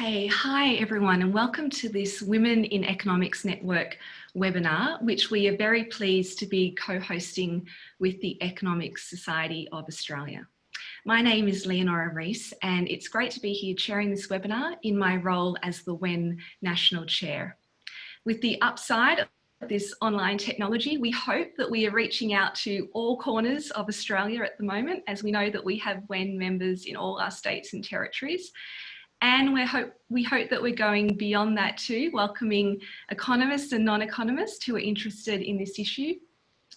Okay, hi everyone, and welcome to this Women in Economics Network webinar, which we are very pleased to be co-hosting with the Economics Society of Australia. My name is Leonora Rees, and it's great to be here chairing this webinar in my role as the WEN National Chair. With the upside of this online technology, we hope that we are reaching out to all corners of Australia at the moment, as we know that we have WEN members in all our states and territories. And we hope that we're going beyond that too, welcoming economists and non-economists who are interested in this issue,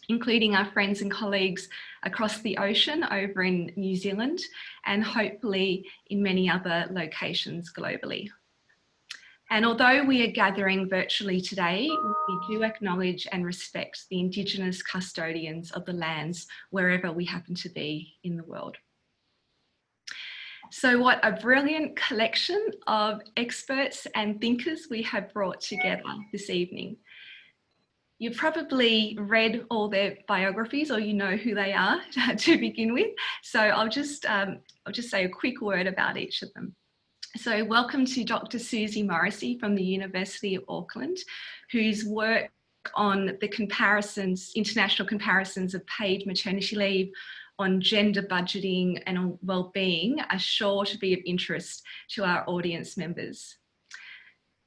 including our friends and colleagues across the ocean over in New Zealand, and hopefully in many other locations globally. And although we are gathering virtually today, we do acknowledge and respect the Indigenous custodians of the lands wherever we happen to be in the world. So what a brilliant collection of experts and thinkers we have brought together this evening. You've probably read all their biographies, or you know who they are to begin with. So I'll just say a quick word about each of them. So welcome to Dr. Susie Morrissey from the University of Auckland, whose work on the international comparisons of paid maternity leave, on gender budgeting and on wellbeing are sure to be of interest to our audience members.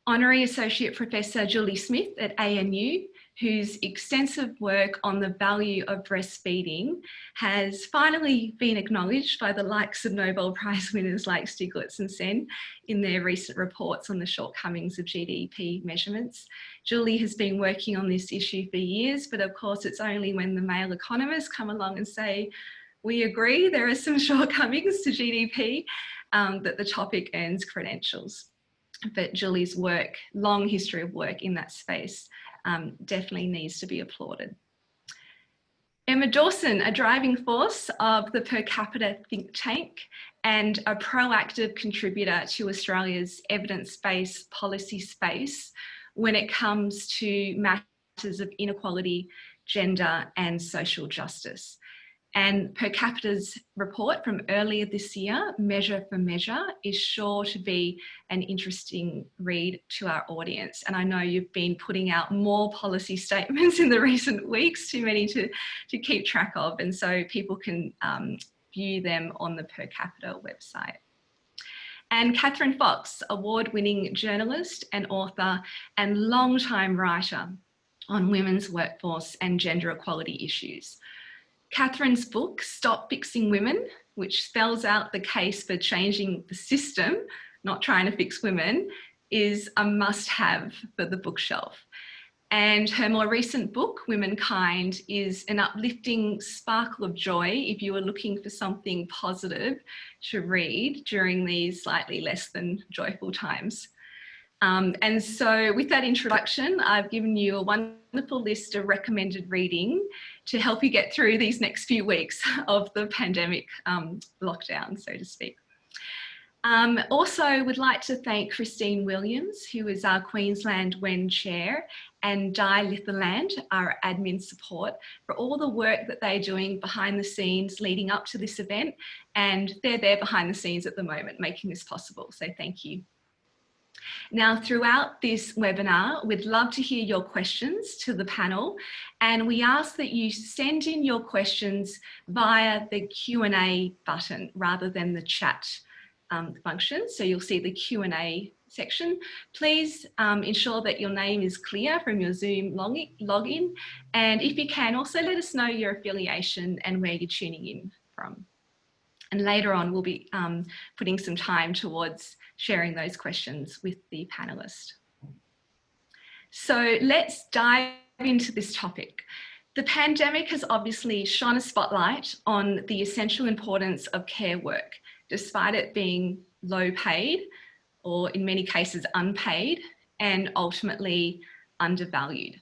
Honorary Associate Professor Julie Smith at ANU, whose extensive work on the value of breastfeeding has finally been acknowledged by the likes of Nobel Prize winners like Stiglitz and Sen in their recent reports on the shortcomings of GDP measurements. Julie has been working on this issue for years, but of course it's only when the male economists come along and say, we agree there are some shortcomings to GDP, that the topic earns credentials. But Julie's work, long history of work in that space, definitely needs to be applauded. Emma Dawson, a driving force of the Per Capita think tank and a proactive contributor to Australia's evidence-based policy space when it comes to matters of inequality, gender and social justice. And Per Capita's report from earlier this year, Measure for Measure, is sure to be an interesting read to our audience. And I know you've been putting out more policy statements in the recent weeks, too many to keep track of. And so people can view them on the Per Capita website. And Catherine Fox, award-winning journalist and author and long-time writer on women's workforce and gender equality issues. Catherine's book, Stop Fixing Women, which spells out the case for changing the system, not trying to fix women, is a must-have for the bookshelf. And her more recent book, Womankind, is an uplifting sparkle of joy if you are looking for something positive to read during these slightly less than joyful times. And so with that introduction, I've given you a wonderful list of recommended reading to help you get through these next few weeks of the pandemic lockdown, so to speak. Also, would like to thank Christine Williams, who is our Queensland WEN Chair, and Di Litherland, our admin support, for all the work that they're doing behind the scenes leading up to this event. And they're there behind the scenes at the moment, making this possible, so thank you. Now, throughout this webinar, we'd love to hear your questions to the panel, and we ask that you send in your questions via the Q&A button rather than the chat function. So you'll see the Q&A section. Please ensure that your name is clear from your Zoom login, and if you can, also let us know your affiliation and where you're tuning in from. And later on, we'll be putting some time towards sharing those questions with the panelists. So let's dive into this topic. The pandemic has obviously shone a spotlight on the essential importance of care work, despite it being low paid, or in many cases unpaid, and ultimately undervalued.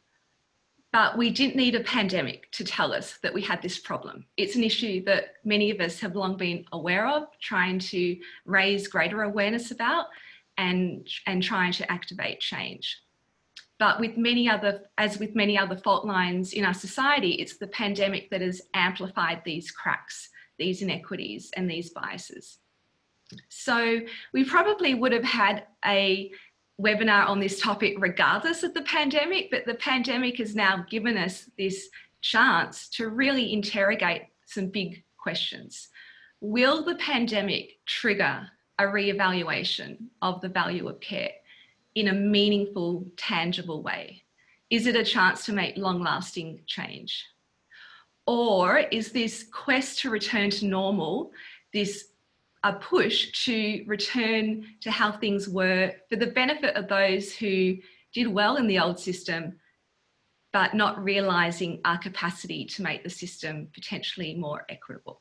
But we didn't need a pandemic to tell us that we had this problem. It's an issue that many of us have long been aware of, trying to raise greater awareness about and trying to activate change. But as with many other fault lines in our society, it's the pandemic that has amplified these cracks, these inequities and these biases. So we probably would have had a webinar on this topic regardless of the pandemic, but the pandemic has now given us this chance to really interrogate some big questions. Will the pandemic trigger a reevaluation of the value of care in a meaningful, tangible way? Is it a chance to make long-lasting change? Or is this quest to return to normal, a push to return to how things were for the benefit of those who did well in the old system, but not realising our capacity to make the system potentially more equitable?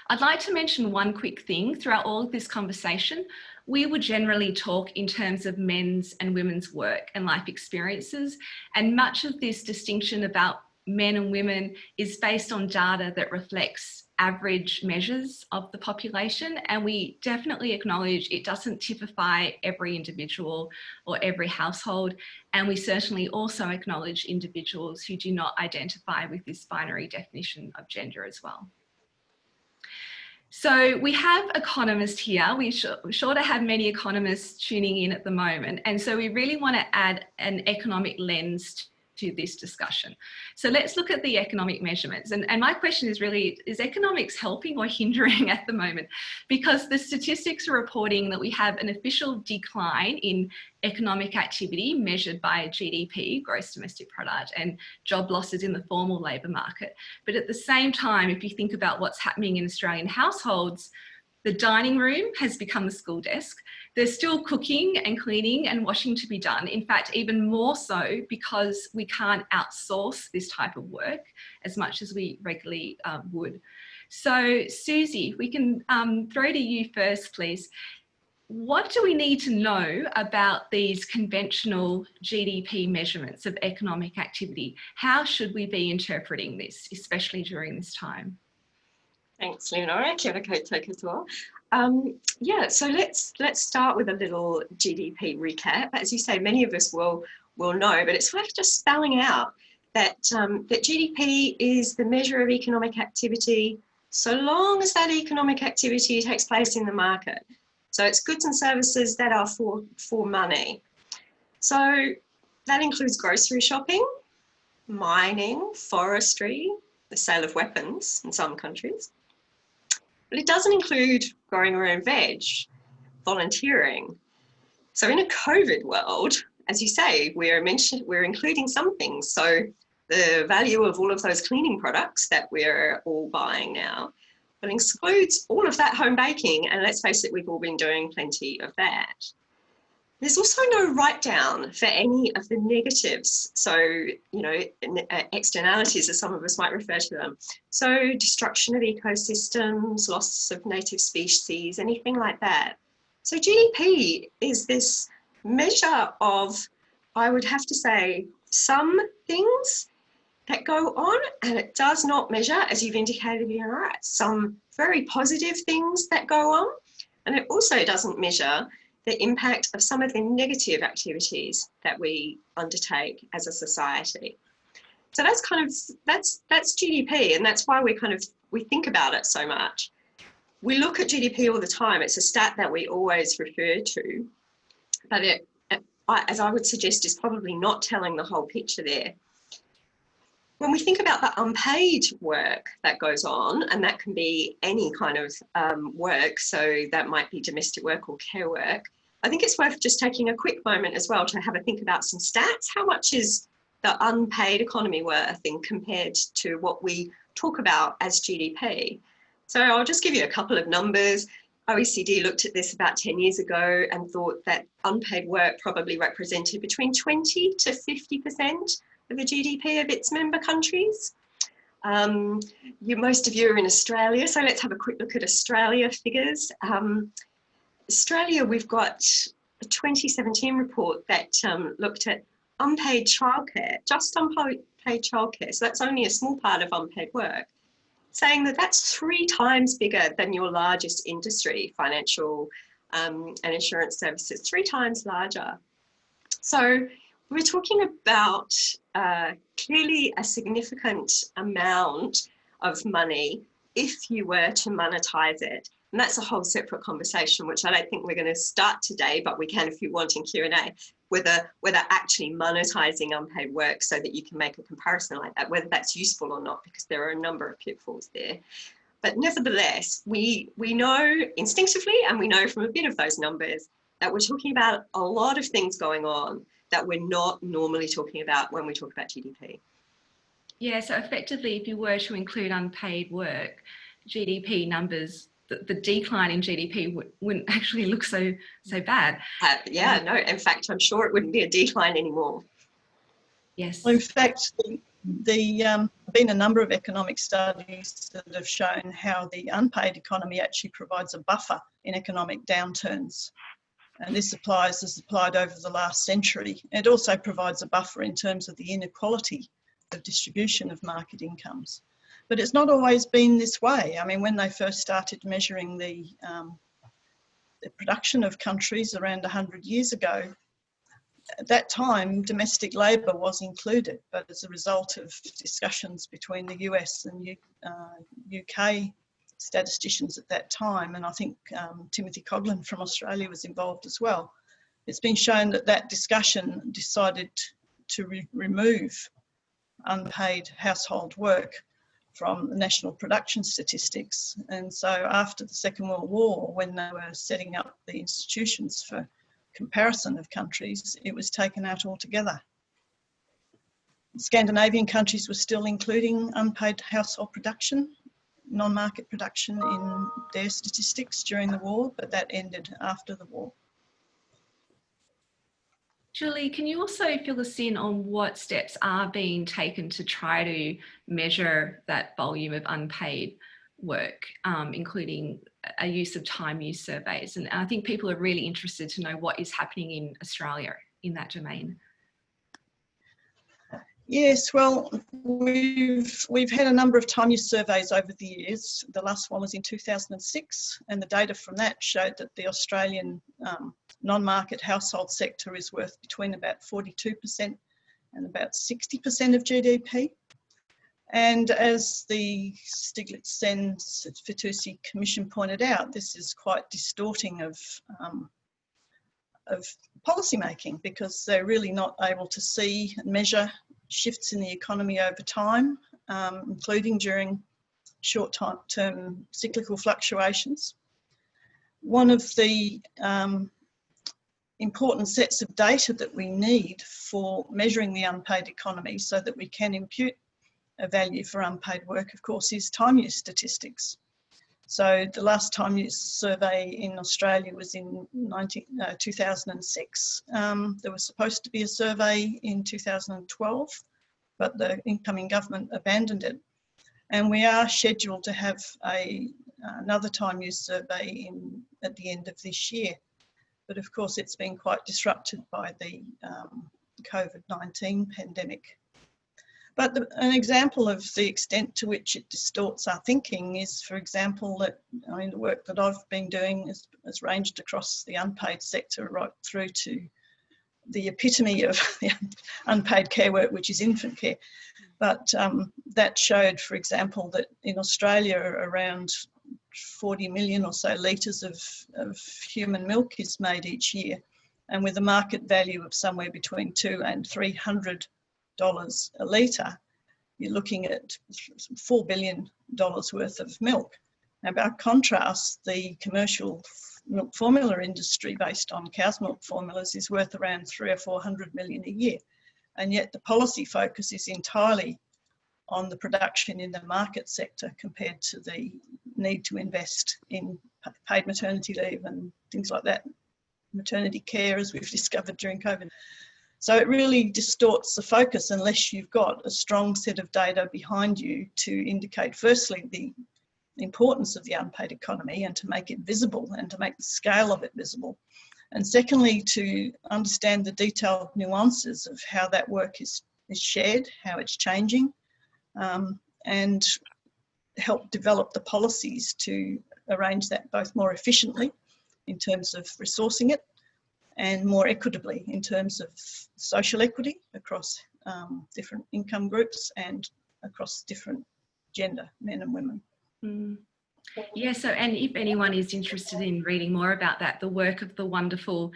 I'd like to mention one quick thing. Throughout all of this conversation, we would generally talk in terms of men's and women's work and life experiences, and much of this distinction about men and women is based on data that reflects average measures of the population, and we definitely acknowledge it doesn't typify every individual or every household, and we certainly also acknowledge individuals who do not identify with this binary definition of gender as well. So we have economists here. We're sure to have many economists tuning in at the moment, and so we really want to add an economic lens to this discussion. So let's look at the economic measurements. And my question is really, is economics helping or hindering at the moment? Because the statistics are reporting that we have an official decline in economic activity measured by GDP, gross domestic product, and job losses in the formal labour market. But at the same time, if you think about what's happening in Australian households, the dining room has become the school desk. There's still cooking and cleaning and washing to be done. In fact, even more so because we can't outsource this type of work as much as we regularly would. So Susie, we can throw to you first, please. What do we need to know about these conventional GDP measurements of economic activity? How should we be interpreting this, especially during this time? Thanks, Leonora. Kia ora koutou katoa. Yeah, so let's start with a little GDP recap. As you say, many of us will know, but it's worth just spelling out that that GDP is the measure of economic activity so long as that economic activity takes place in the market. So it's goods and services that are for money. So that includes grocery shopping, mining, forestry, the sale of weapons in some countries. But it doesn't include growing your own veg, volunteering. So in a COVID world, as you say, we're including some things. So the value of all of those cleaning products that we're all buying now, but excludes all of that home baking. And let's face it, we've all been doing plenty of that. There's also no write-down for any of the negatives. So, you know, externalities, as some of us might refer to them. So destruction of ecosystems, loss of native species, anything like that. So GDP is this measure of, I would have to say, some things that go on, and it does not measure, as you've indicated, Leonora, some very positive things that go on. And it also doesn't measure the impact of some of the negative activities that we undertake as a society. So that's kind of, that's GDP, and that's why we think about it so much. We look at GDP all the time. It's a stat that we always refer to, but it, as I would suggest, is probably not telling the whole picture there. When we think about the unpaid work that goes on, and that can be any kind of work, so that might be domestic work or care work, I think it's worth just taking a quick moment as well to have a think about some stats. How much is the unpaid economy worth in compared to what we talk about as GDP? So I'll just give you a couple of numbers. OECD looked at this about 10 years ago and thought that unpaid work probably represented between 20 to 50% of the GDP of its member countries. Most of you are in Australia, so let's have a quick look at Australia figures. Australia, we've got a 2017 report that looked at unpaid childcare, just unpaid childcare. So that's only a small part of unpaid work, saying that that's 3 times bigger than your largest industry, financial and insurance services, 3 times larger. So we're talking about clearly a significant amount of money if you were to monetize it. And that's a whole separate conversation, which I don't think we're going to start today, but we can if you want in Q&A, whether actually monetizing unpaid work so that you can make a comparison like that, whether that's useful or not, because there are a number of pitfalls there. But nevertheless, we know instinctively, and we know from a bit of those numbers, that we're talking about a lot of things going on that we're not normally talking about when we talk about GDP. Yeah, so effectively, if you were to include unpaid work, GDP numbers, the decline in GDP wouldn't actually look so bad. Yeah, no, in fact, I'm sure it wouldn't be a decline anymore. Yes. Well, in fact, been a number of economic studies that have shown how the unpaid economy actually provides a buffer in economic downturns. And this has applied over the last century. It also provides a buffer in terms of the inequality of distribution of market incomes. But it's not always been this way. I mean, when they first started measuring the production of countries around 100 years ago, at that time, domestic labour was included, but as a result of discussions between the US and UK statisticians at that time, and I think Timothy Coghlan from Australia was involved as well, it's been shown that that discussion decided to remove unpaid household work from the national production statistics. And so after the Second World War, when they were setting up the institutions for comparison of countries, it was taken out altogether. Scandinavian countries were still including unpaid household production, non-market production in their statistics during the war, but that ended after the war. Julie, can you also fill us in on what steps are being taken to try to measure that volume of unpaid work, including a use of time use surveys? And I think people are really interested to know what is happening in Australia in that domain. Yes, well, we've had a number of time use surveys over the years. The last one was in 2006, and the data from that showed that the Australian non-market household sector is worth between about 42% and about 60% of GDP. And as the Stiglitz-Sen-Fitoussi Commission pointed out, this is quite distorting of policy making, because they're really not able to see and measure shifts in the economy over time, including during short-term cyclical fluctuations. One of the important sets of data that we need for measuring the unpaid economy so that we can impute a value for unpaid work, of course, is time use statistics. So the last time use survey in Australia was in 2006. There was supposed to be a survey in 2012, but the incoming government abandoned it. And we are scheduled to have another time use survey at the end of this year. But of course, it's been quite disrupted by the COVID-19 pandemic. But an example of the extent to which it distorts our thinking is, for example, that the work that I've been doing has ranged across the unpaid sector right through to the epitome of the unpaid care work, which is infant care. But that showed, for example, that in Australia around 40 million or so litres of human milk is made each year, and with a market value of somewhere between $200 and $300 a litre, you're looking at $4 billion worth of milk. Now, by contrast, the commercial milk formula industry based on cow's milk formulas is worth around 300 or 400 million a year. And yet the policy focus is entirely on the production in the market sector compared to the need to invest in paid maternity leave and things like that, maternity care, as we've discovered during COVID. So it really distorts the focus unless you've got a strong set of data behind you to indicate, firstly, the importance of the unpaid economy and to make it visible and to make the scale of it visible. And secondly, to understand the detailed nuances of how that work is shared, how it's changing, and help develop the policies to arrange that both more efficiently in terms of resourcing it and more equitably in terms of social equity across different income groups and across different gender, men and women. Yeah, so, and if anyone is interested in reading more about that, the work of the wonderful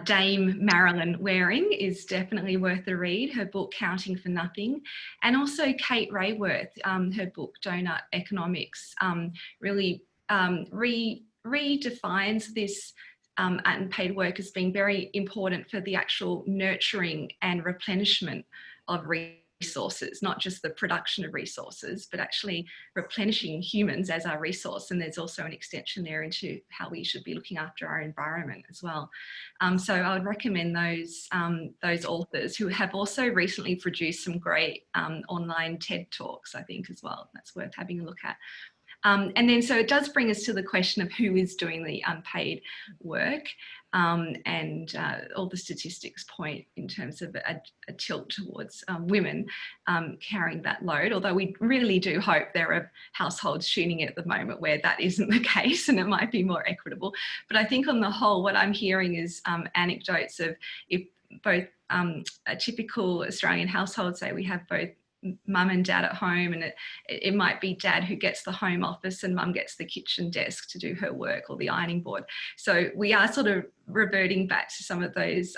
Dame Marilyn Waring is definitely worth a read. Her book, Counting for Nothing, and also Kate Rayworth, her book, Donut Economics, really redefines this unpaid work as being very important for the actual nurturing and replenishment of resources, not just the production of resources, but actually replenishing humans as our resource. And there's also an extension there into how we should be looking after our environment as well. So I would recommend those authors, who have also recently produced some great online TED Talks, I think, as well. That's worth having a look at. And then, so it does bring us to the question of who is doing the unpaid work, and all the statistics point in terms of a tilt towards women carrying that load, although we really do hope there are households tuning in at the moment where that isn't the case, and it might be more equitable. But I think on the whole, what I'm hearing is anecdotes of, if both a typical Australian household, say we have both mum and dad at home, and it might be dad who gets the home office and mum gets the kitchen desk to do her work, or the ironing board. So we are sort of reverting back to some of those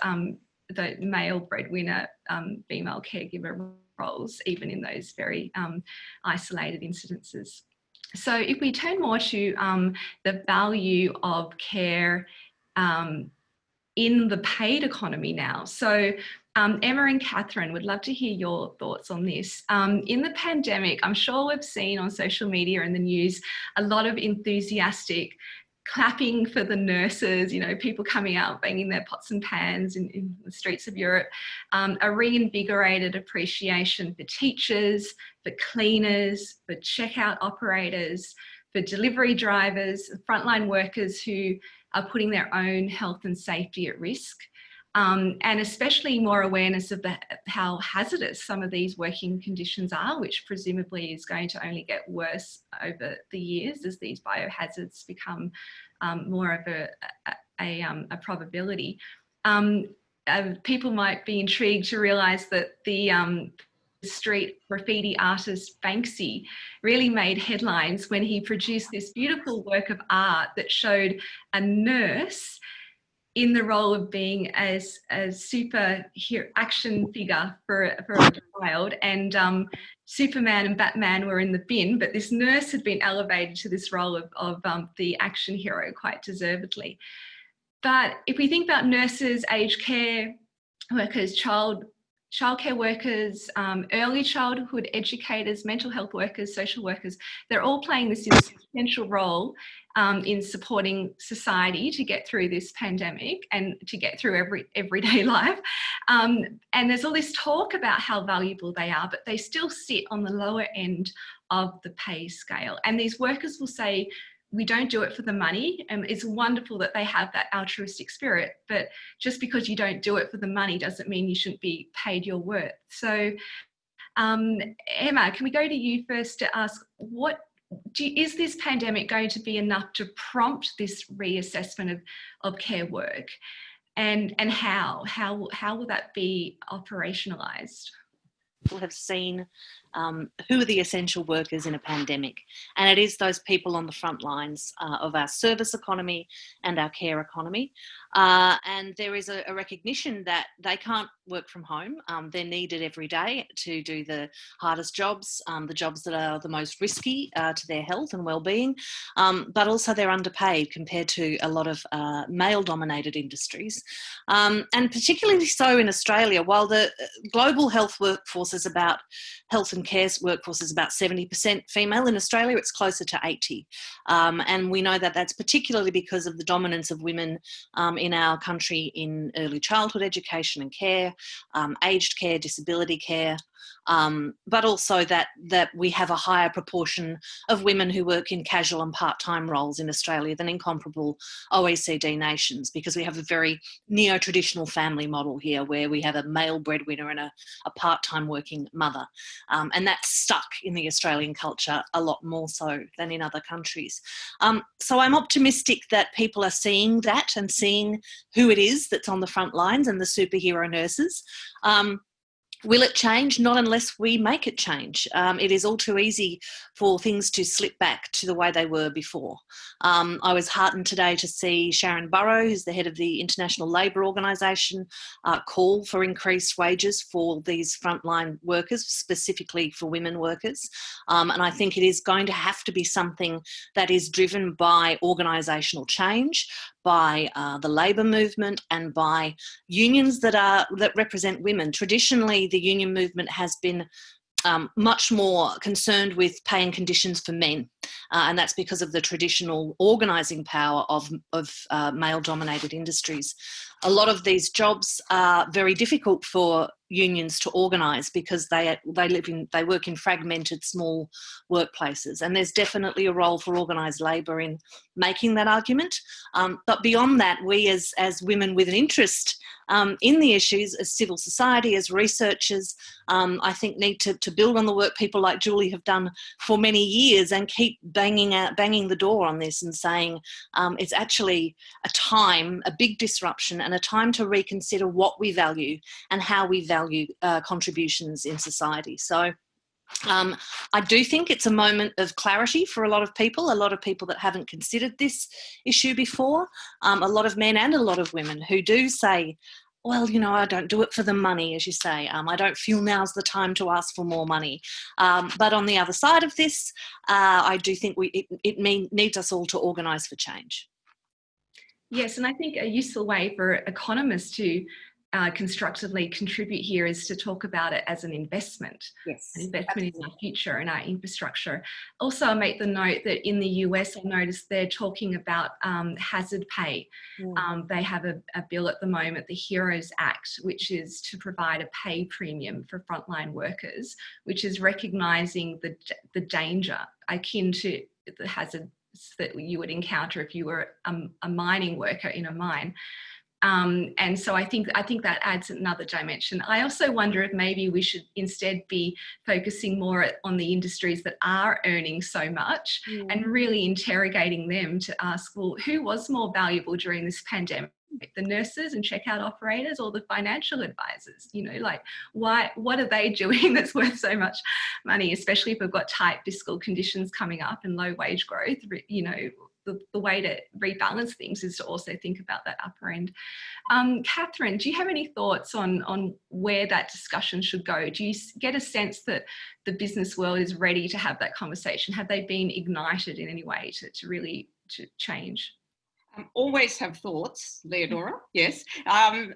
the male breadwinner, female caregiver roles, even in those very isolated incidences. So if we turn more to the value of care in the paid economy now. So Emma and Catherine, would love to hear your thoughts on this. In the pandemic, I'm sure we've seen on social media and the news a lot of enthusiastic clapping for the nurses, you know, people coming out banging their pots and pans in the streets of Europe, a reinvigorated appreciation for teachers, for cleaners, for checkout operators, for delivery drivers, frontline workers who are putting their own health and safety at risk. And especially more awareness of how hazardous some of these working conditions are, which presumably is going to only get worse over the years as these biohazards become more of a probability. People might be intrigued to realise that the street graffiti artist Banksy really made headlines when he produced this beautiful work of art that showed a nurse in the role of being as a super action figure for a child, and Superman and Batman were in the bin, but this nurse had been elevated to this role of the action hero, quite deservedly. But if we think about nurses, aged care workers, childcare workers, early childhood educators, mental health workers, social workers, they're all playing this essential role in supporting society to get through this pandemic and to get through everyday life. And there's all this talk about how valuable they are, but they still sit on the lower end of the pay scale. And these workers will say, we don't do it for the money. And it's wonderful that they have that altruistic spirit, but just because you don't do it for the money doesn't mean you shouldn't be paid your worth. So Emma, can we go to you first to ask, is this pandemic going to be enough to prompt this reassessment of care work, and how will that be operationalised? People have seen who are the essential workers in a pandemic, and it is those people on the front lines of our service economy and our care economy. And there is a recognition that they can't work from home. They're needed every day to do the hardest jobs, the jobs that are the most risky to their health and well-being, but also they're underpaid compared to a lot of male-dominated industries. And particularly so in Australia, while the global health workforce is about, health and care workforce is about 70% female, in Australia it's closer to 80%. And we know that that's particularly because of the dominance of women in our country in early childhood education and care, aged care, disability care, but also that we have a higher proportion of women who work in casual and part-time roles in Australia than in comparable OECD nations, because we have a very neo-traditional family model here where we have a male breadwinner and a part-time working mother. And that's stuck in the Australian culture a lot more so than in other countries. So I'm optimistic that people are seeing that and seeing who it is that's on the front lines and the superhero nurses. Will it change? Not unless we make it change. It is all too easy for things to slip back to the way they were before. I was heartened today to see Sharon Burrow, who's the head of the International Labour Organisation, call for increased wages for these frontline workers, specifically for women workers. And I think it is going to have to be something that is driven by organisational change, by the labour movement, and by unions that represent women. Traditionally, the union movement has been much more concerned with pay and conditions for men, and that's because of the traditional organising power of male-dominated industries. A lot of these jobs are very difficult for unions to organise because they work in fragmented small workplaces, and there's definitely a role for organised labour in making that argument. But beyond that, we as women with an interest in the issues, as civil society, as researchers, I think need to build on the work people like Julie have done for many years and keep banging the door on this and saying it's actually a big disruption and a time to reconsider what we value and how we value contributions in society. So I do think it's a moment of clarity for a lot of people that haven't considered this issue before, a lot of men and a lot of women who do say, well, I don't do it for the money, as you say. I don't feel now's the time to ask for more money. But on the other side of this, I do think it needs us all to organise for change. Yes, and I think a useful way for economists to constructively contribute here is to talk about it as an investment. Yes, an investment in our future and our infrastructure. Also, I make the note that in the US, I noticed they're talking about hazard pay. They have a bill at the moment, the HEROES Act, which is to provide a pay premium for frontline workers, which is recognising the danger akin to the hazards that you would encounter if you were a mining worker in a mine. And so I think that adds another dimension. I also wonder if maybe we should instead be focusing more on the industries that are earning so much and really interrogating them to ask, well, who was more valuable during this pandemic? The nurses and checkout operators or the financial advisors? What are they doing that's worth so much money, especially if we've got tight fiscal conditions coming up and low wage growth? The way to rebalance things is to also think about that upper end. Catherine, do you have any thoughts on where that discussion should go? Do you get a sense that the business world is ready to have that conversation? Have they been ignited in any way to really change? Always have thoughts, Leonora, yes. I'm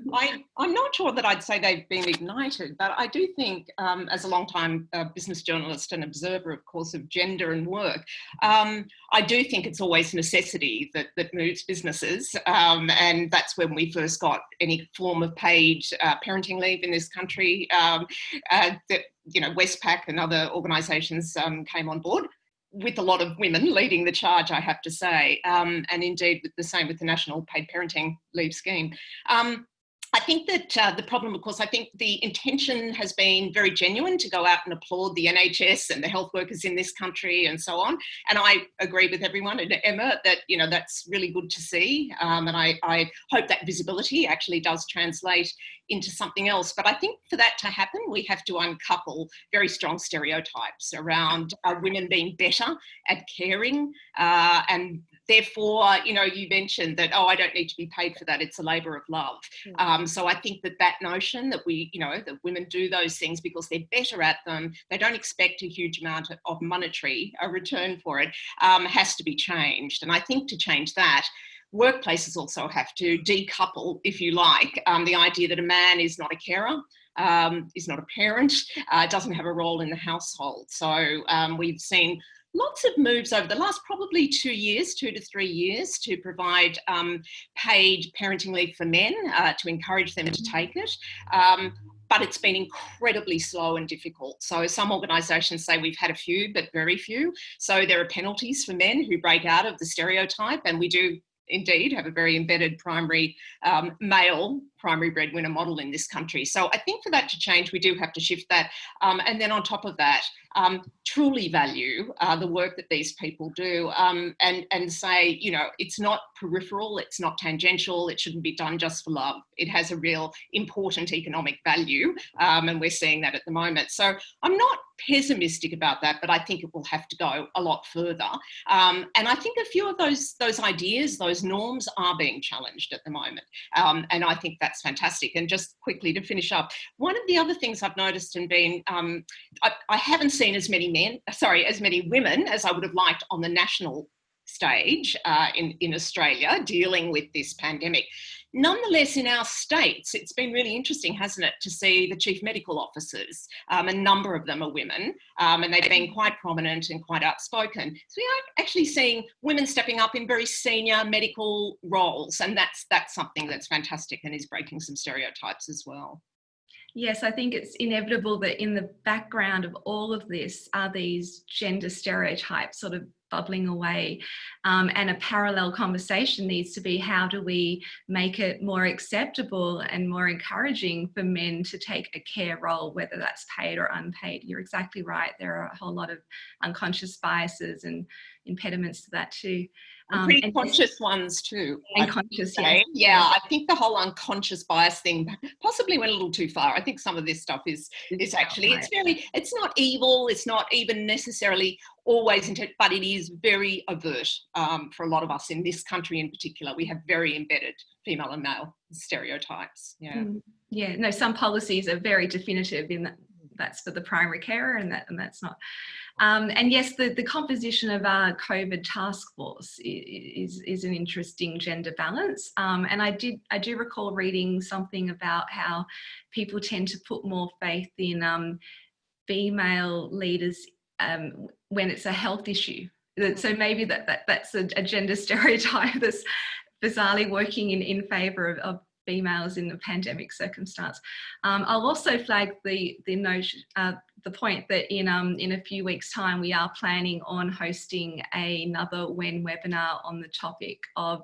not sure that I'd say they've been ignited, but I do think, as a long-time business journalist and observer, of course, of gender and work, I do think it's always necessity that moves businesses, and that's when we first got any form of paid parenting leave in this country, Westpac and other organisations came on board, with a lot of women leading the charge, I have to say, and indeed with the same with the National Paid Parenting Leave Scheme. I think that the problem, of course, I think the intention has been very genuine to go out and applaud the NHS and the health workers in this country and so on. And I agree with everyone and Emma that, that's really good to see. And I hope that visibility actually does translate into something else. But I think for that to happen, we have to uncouple very strong stereotypes around women being better at caring and therefore, you mentioned that, I don't need to be paid for that. It's a labour of love. So I think that notion that that women do those things because they're better at them, they don't expect a huge amount of monetary return for it, has to be changed. And I think to change that, workplaces also have to decouple, if you like, the idea that a man is not a carer, is not a parent, doesn't have a role in the household. So we've seen lots of moves over the last probably 2 to 3 years to provide paid parenting leave for men, to encourage them to take it. But it's been incredibly slow and difficult. So some organisations say we've had a few, but very few. So there are penalties for men who break out of the stereotype, and we do indeed have a very embedded primary male primary breadwinner model in this country. So I think for that to change, we do have to shift that. And then on top of that, truly value the work that these people do, and say, you know, it's not peripheral, it's not tangential, it shouldn't be done just for love. It has a real important economic value, and we're seeing that at the moment. So I'm not pessimistic about that, but I think it will have to go a lot further. And I think a few of those ideas, those norms are being challenged at the moment. And I think that's fantastic. And just quickly to finish up, one of the other things I've noticed and been, I haven't seen as many women as I would have liked on the national stage in Australia dealing with this pandemic. Nonetheless, in our states, it's been really interesting, hasn't it, to see the chief medical officers. A number of them are women, and they've been quite prominent and quite outspoken. So we are actually seeing women stepping up in very senior medical roles, and that's something that's fantastic and is breaking some stereotypes as well. Yes, I think it's inevitable that in the background of all of this are these gender stereotypes sort of bubbling away, and a parallel conversation needs to be, how do we make it more acceptable and more encouraging for men to take a care role, whether that's paid or unpaid? You're exactly right. There are a whole lot of unconscious biases and impediments to that too. Pretty conscious ones too. Unconscious, yeah. I think the whole unconscious bias thing possibly went a little too far. I think some of this stuff is actually, it's not evil, it's not even necessarily always intent, but it is very overt for a lot of us in this country in particular. We have very embedded female and male stereotypes. Yeah. No, some policies are very definitive in that that's for the primary carer and that's not. And yes, the composition of our COVID task force is an interesting gender balance. And I do recall reading something about how people tend to put more faith in female leaders when it's a health issue. So maybe that's a gender stereotype that's bizarrely working in favour of females in the pandemic circumstance. I'll also flag the point that in a few weeks' time we are planning on hosting another webinar on the topic of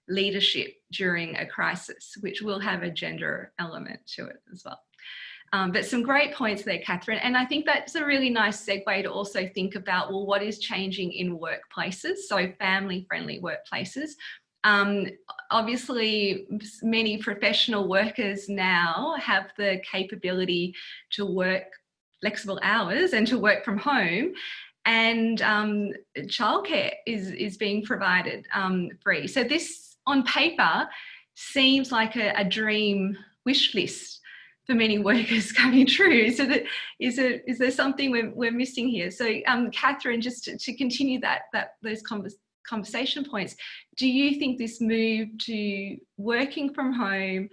leadership during a crisis, which will have a gender element to it as well. But some great points there, Catherine. And I think that's a really nice segue to also think about, well, what is changing in workplaces? So family-friendly workplaces. Obviously, many professional workers now have the capability to work flexible hours and to work from home, and childcare is being provided free. So this, on paper, seems like a dream wish list for many workers coming true. So is there something we're missing here? So Catherine, just to continue those conversation points, do you think this move to working from home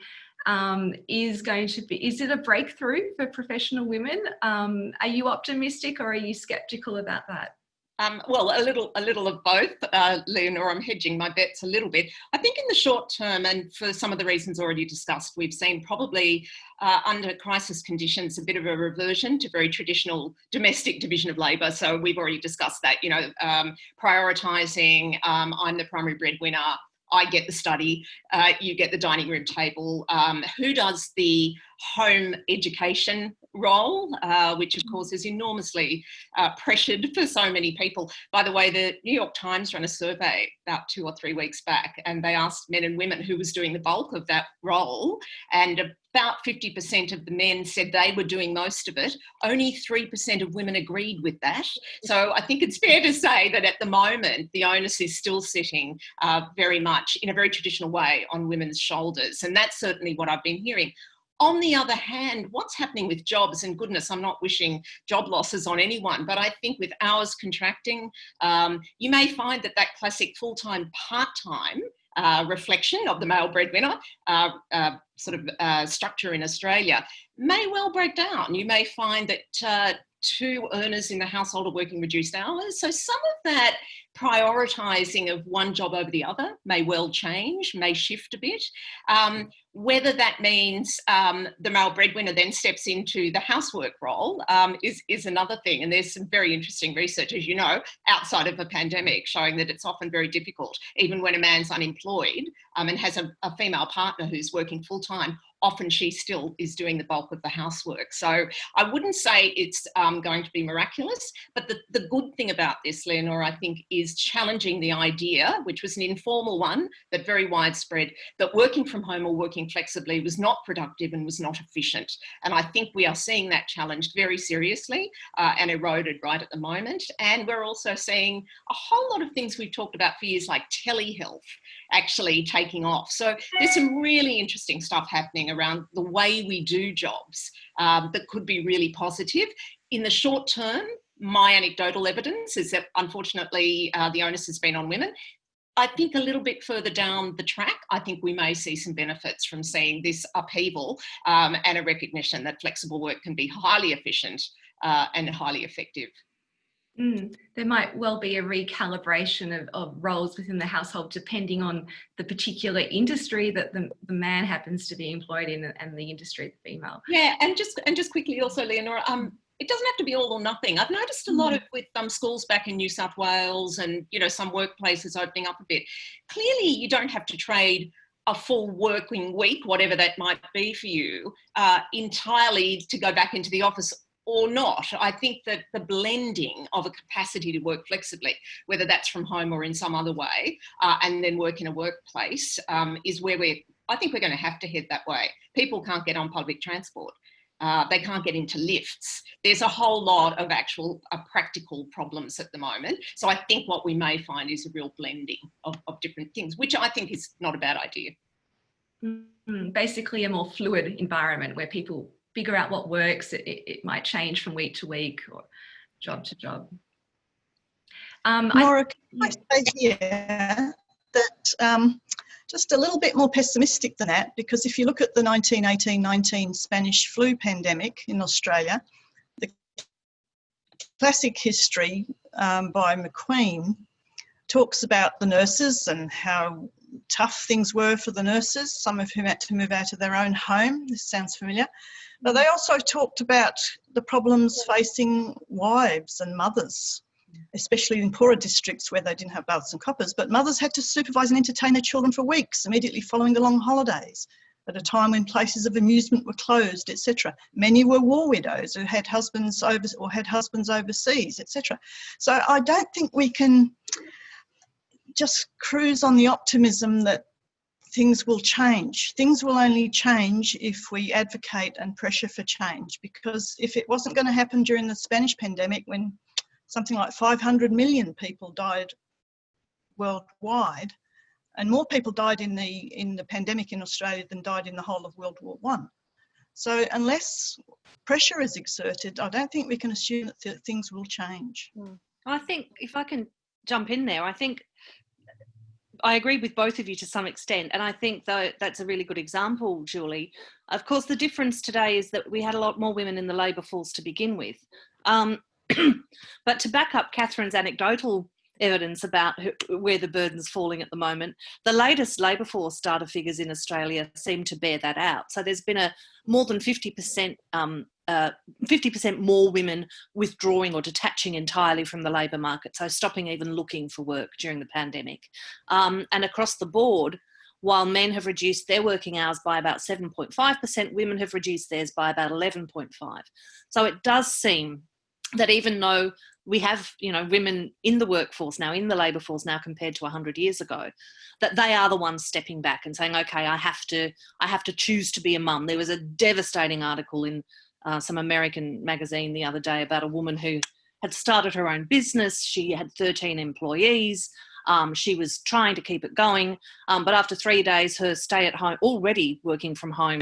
is it a breakthrough for professional women? Are you optimistic or are you skeptical about that? Well, a little of both, Leonora. I'm hedging my bets a little bit. I think in the short term, and for some of the reasons already discussed, we've seen probably under crisis conditions a bit of a reversion to very traditional domestic division of labour. So we've already discussed that, prioritising, I'm the primary breadwinner, I get the study, you get the dining room table. Who does the home education role, which of course is enormously pressured for so many people. By the way, the New York Times ran a survey about 2 or 3 weeks back, and they asked men and women who was doing the bulk of that role, and about 50% of the men said they were doing most of it. Only 3% of women agreed with that. So I think it's fair to say that at the moment, the onus is still sitting very much in a very traditional way on women's shoulders. And that's certainly what I've been hearing. On the other hand, what's happening with jobs, and goodness, I'm not wishing job losses on anyone, but I think with hours contracting, you may find that classic full-time, part-time reflection of the male breadwinner structure in Australia may well break down. You may find that 2 earners in the household are working reduced hours. So some of that prioritising of one job over the other may well change, may shift a bit. Whether that means the male breadwinner then steps into the housework role is another thing. And there's some very interesting research, as you know, outside of a pandemic, showing that it's often very difficult, even when a man's unemployed and has a female partner who's working full-time. often she still is doing the bulk of the housework. So I wouldn't say it's going to be miraculous, but the good thing about this, Leonora, I think, is challenging the idea, which was an informal one, but very widespread, that working from home or working flexibly was not productive and was not efficient. And I think we are seeing that challenged very seriously and eroded right at the moment. And we're also seeing a whole lot of things we've talked about for years, like telehealth, actually taking off. So there's some really interesting stuff happening around the way we do jobs that could be really positive. In the short term, my anecdotal evidence is that unfortunately the onus has been on women. I think a little bit further down the track, I think we may see some benefits from seeing this upheaval and a recognition that flexible work can be highly efficient and highly effective. There might well be a recalibration of roles within the household depending on the particular industry that the man happens to be employed in and the industry the female. Yeah, and just quickly also, Leonora, it doesn't have to be all or nothing. I've noticed a lot of with schools back in New South Wales and, you know, some workplaces opening up a bit. Clearly, you don't have to trade a full working week, whatever that might be for you, entirely to go back into the office or not. I think that the blending of a capacity to work flexibly, whether that's from home or in some other way, and then work in a workplace is where I think we're going to have to head that way. People can't get on public transport. They can't get into lifts. There's a whole lot of actual practical problems at the moment. So I think what we may find is a real blending of different things, which I think is not a bad idea. Basically a more fluid environment where people figure out what works. It might change from week to week or job to job. Nora, can I say here that just a little bit more pessimistic than that, because if you look at the 1918-19 Spanish flu pandemic in Australia, the classic history by McQueen talks about the nurses and how tough things were for the nurses, some of whom had to move out of their own home. This sounds familiar. But they also talked about the problems facing wives and mothers, especially in poorer districts where they didn't have baths and coppers. But mothers had to supervise and entertain their children for weeks immediately following the long holidays, at a time when places of amusement were closed, etc. Many were war widows who had husbands overseas, etc. So I don't think we can just cruise on the optimism that things will change. Things will only change if we advocate and pressure for change, because if it wasn't going to happen during the Spanish pandemic, when something like 500 million people died worldwide, and more people died in the pandemic in Australia than died in the whole of World War I. So unless pressure is exerted, I don't think we can assume that things will change. I think, if I can jump in there, I think I agree with both of you to some extent, and I think that's a really good example, Julie. Of course, the difference today is that we had a lot more women in the labour force to begin with. But to back up Catherine's anecdotal evidence about where the burden's falling at the moment, the latest labour force data figures in Australia seem to bear that out. So there's been a more than 50% more women withdrawing or detaching entirely from the labour market, so stopping even looking for work during the pandemic. And across the board, while men have reduced their working hours by about 7.5%, women have reduced theirs by about 11.5%. So it does seem that even though we have, women in the workforce now, in the labour force now compared to 100 years ago, that they are the ones stepping back and saying, okay, I have to choose to be a mum. There was a devastating article in some American magazine the other day about a woman who had started her own business. She had 13 employees. She was trying to keep it going. But after 3 days, her stay-at-home, already working from home,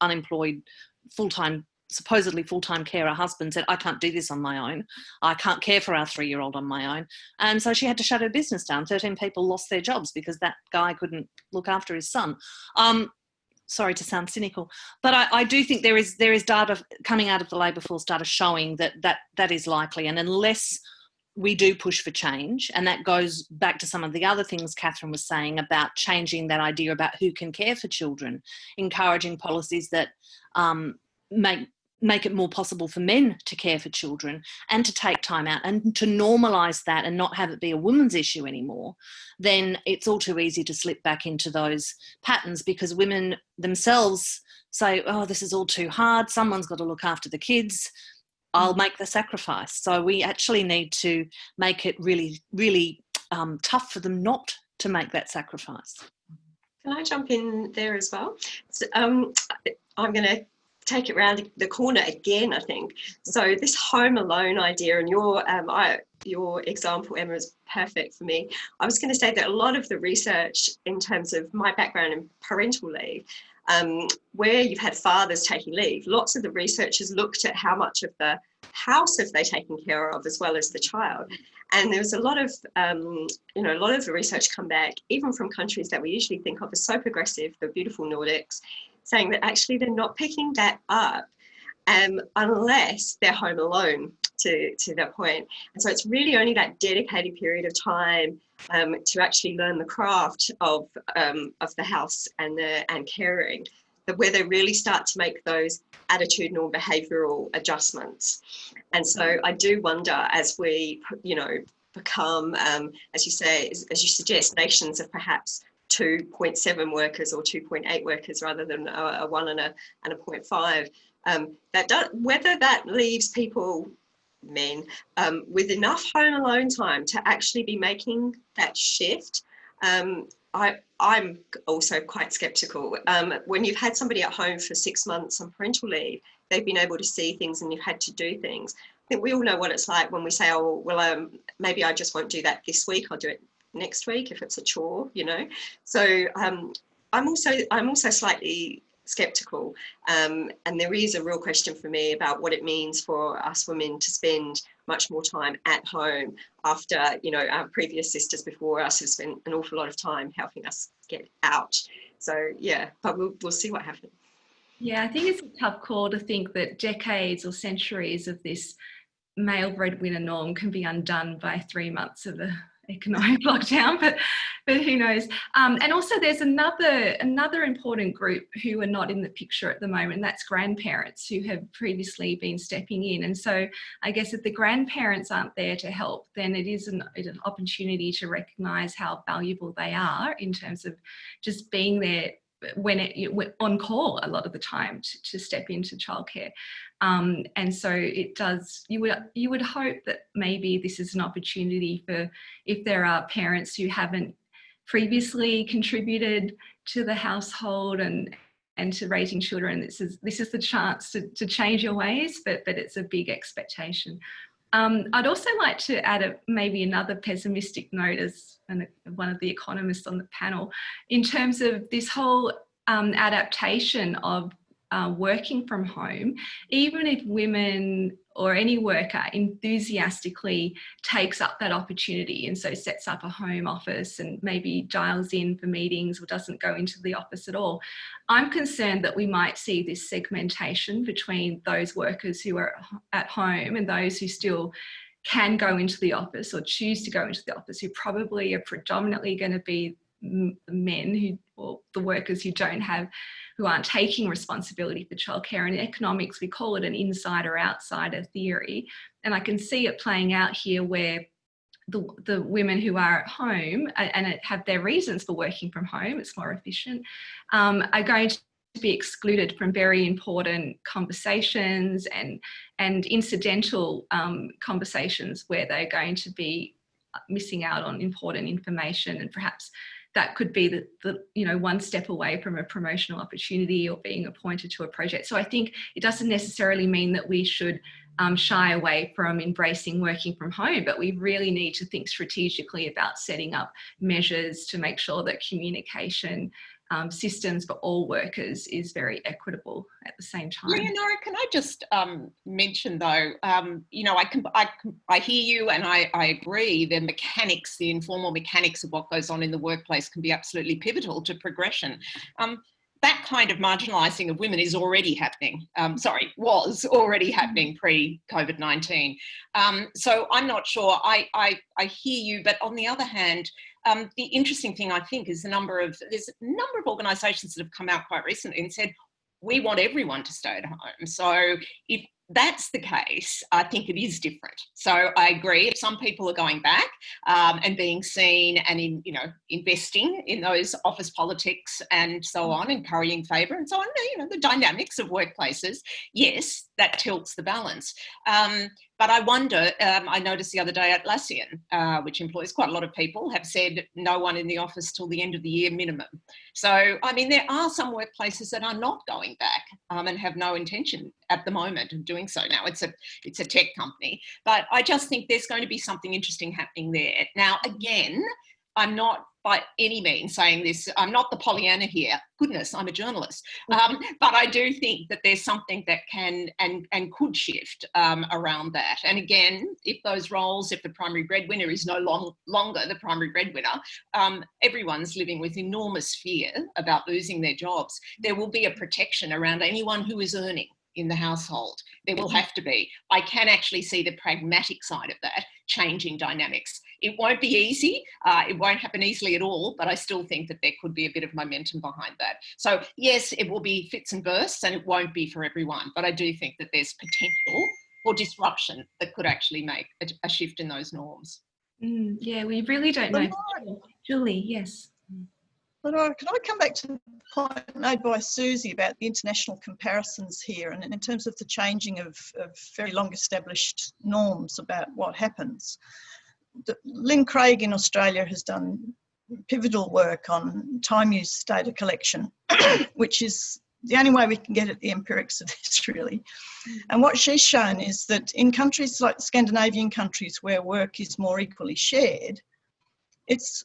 unemployed, supposedly full-time carer husband said, I can't do this on my own. I can't care for our 3-year-old on my own. And so she had to shut her business down. 13 people lost their jobs because that guy couldn't look after his son. Sorry to sound cynical, but I do think there is data coming out of the labour force data showing that is likely. And unless we do push for change, and that goes back to some of the other things Catherine was saying about changing that idea about who can care for children, encouraging policies that make make it more possible for men to care for children and to take time out and to normalise that and not have it be a woman's issue anymore, then it's all too easy to slip back into those patterns, because women themselves say, oh, this is all too hard, someone's got to look after the kids, I'll make the sacrifice. So we actually need to make it really, really tough for them not to make that sacrifice. Can I jump in there as well? So, I'm going to take it round the corner again, I think. So this home alone idea, and your example, Emma, is perfect for me. I was going to say that a lot of the research in terms of my background in parental leave, where you've had fathers taking leave, lots of the researchers looked at how much of the house have they taken care of as well as the child. And there was a lot of, a lot of the research come back, even from countries that we usually think of as so progressive, the beautiful Nordics, saying that actually they're not picking that up unless they're home alone, to that point. And so it's really only that dedicated period of time to actually learn the craft of the house and caring, that where they really start to make those attitudinal behavioural adjustments. And so I do wonder, as we, become, as you say, as you suggest, nations of perhaps 2.7 workers or 2.8 workers rather than a 1 and a 0.5, whether that leaves people, men, with enough home alone time to actually be making that shift. I'm also quite sceptical. When you've had somebody at home for 6 months on parental leave, they've been able to see things and you've had to do things. I think we all know what it's like when we say, oh, well, maybe I just won't do that this week. I'll do it next week if it's a chore, So I'm also slightly skeptical. And there is a real question for me about what it means for us women to spend much more time at home after, our previous sisters before us have spent an awful lot of time helping us get out. So, yeah, but we'll see what happens. Yeah, I think it's a tough call to think that decades or centuries of this male breadwinner norm can be undone by 3 months of a economic lockdown, but who knows. And also there's another important group who are not in the picture at the moment, that's grandparents who have previously been stepping in. And so I guess if the grandparents aren't there to help, then it is an opportunity to recognise how valuable they are in terms of just being there when on call a lot of the time to step into childcare. And so it does, you would hope that maybe this is an opportunity for, if there are parents who haven't previously contributed to the household and to raising children, this is the chance to change your ways, but it's a big expectation. I'd also like to add maybe another pessimistic note as one of the economists on the panel, in terms of this whole adaptation of working from home. Even if women or any worker enthusiastically takes up that opportunity and so sets up a home office and maybe dials in for meetings or doesn't go into the office at all, I'm concerned that we might see this segmentation between those workers who are at home and those who still can go into the office or choose to go into the office, who probably are predominantly going to be men or the workers who aren't taking responsibility for childcare. In economics, we call it an insider-outsider theory. And I can see it playing out here where the women who are at home and have their reasons for working from home, it's more efficient, are going to be excluded from very important conversations and incidental conversations where they're going to be missing out on important information, and perhaps that could be the one step away from a promotional opportunity or being appointed to a project. So I think it doesn't necessarily mean that we should shy away from embracing working from home, but we really need to think strategically about setting up measures to make sure that communication systems for all workers is very equitable at the same time. Leonora, can I just mention though, I hear you and I agree, the informal mechanics of what goes on in the workplace can be absolutely pivotal to progression. That kind of marginalising of women is already happening, was already happening pre-COVID-19. So I'm not sure, I hear you, but on the other hand, the interesting thing I think is there's a number of organisations that have come out quite recently and said, we want everyone to stay at home. So if that's the case, I think it is different. So I agree, if some people are going back and being seen and investing in those office politics and so on, and currying favour and so on, the dynamics of workplaces, yes, that tilts the balance. But I wonder, I noticed the other day Atlassian, which employs quite a lot of people, have said no one in the office till the end of the year minimum. So, I mean, there are some workplaces that are not going back and have no intention at the moment of doing so. Now, it's a tech company, but I just think there's going to be something interesting happening there. Now, again, I'm not by any means saying this, I'm not the Pollyanna here. Goodness, I'm a journalist. But I do think that there's something that can and could shift around that. And again, if those roles, if the primary breadwinner is no longer the primary breadwinner, everyone's living with enormous fear about losing their jobs. There will be a protection around anyone who is earning in the household. There will have to be. I can actually see the pragmatic side of that changing dynamics. It won't be easy. It won't happen easily at all, but I still think that there could be a bit of momentum behind that. So yes, it will be fits and bursts and it won't be for everyone, but I do think that there's potential for disruption that could actually make a shift in those norms. Yeah, we really don't know. Julie, yes. But can I come back to the point made by Susie about the international comparisons here, and in terms of the changing of very long established norms about what happens? Lynn Craig in Australia has done pivotal work on time use data collection, which is the only way we can get at the empirics of this, really. And what she's shown is that in countries like Scandinavian countries where work is more equally shared, it's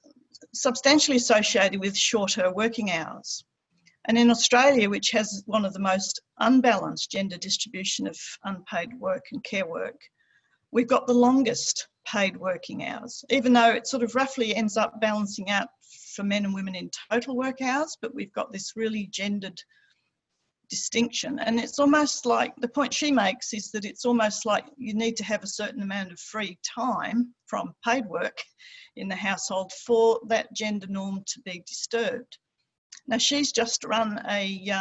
substantially associated with shorter working hours. And in Australia, which has one of the most unbalanced gender distribution of unpaid work and care work, we've got the longest paid working hours, even though it sort of roughly ends up balancing out for men and women in total work hours, but we've got this really gendered distinction. And it's almost like, the point she makes is that it's almost like you need to have a certain amount of free time from paid work in the household for that gender norm to be disturbed. Now, she's just run a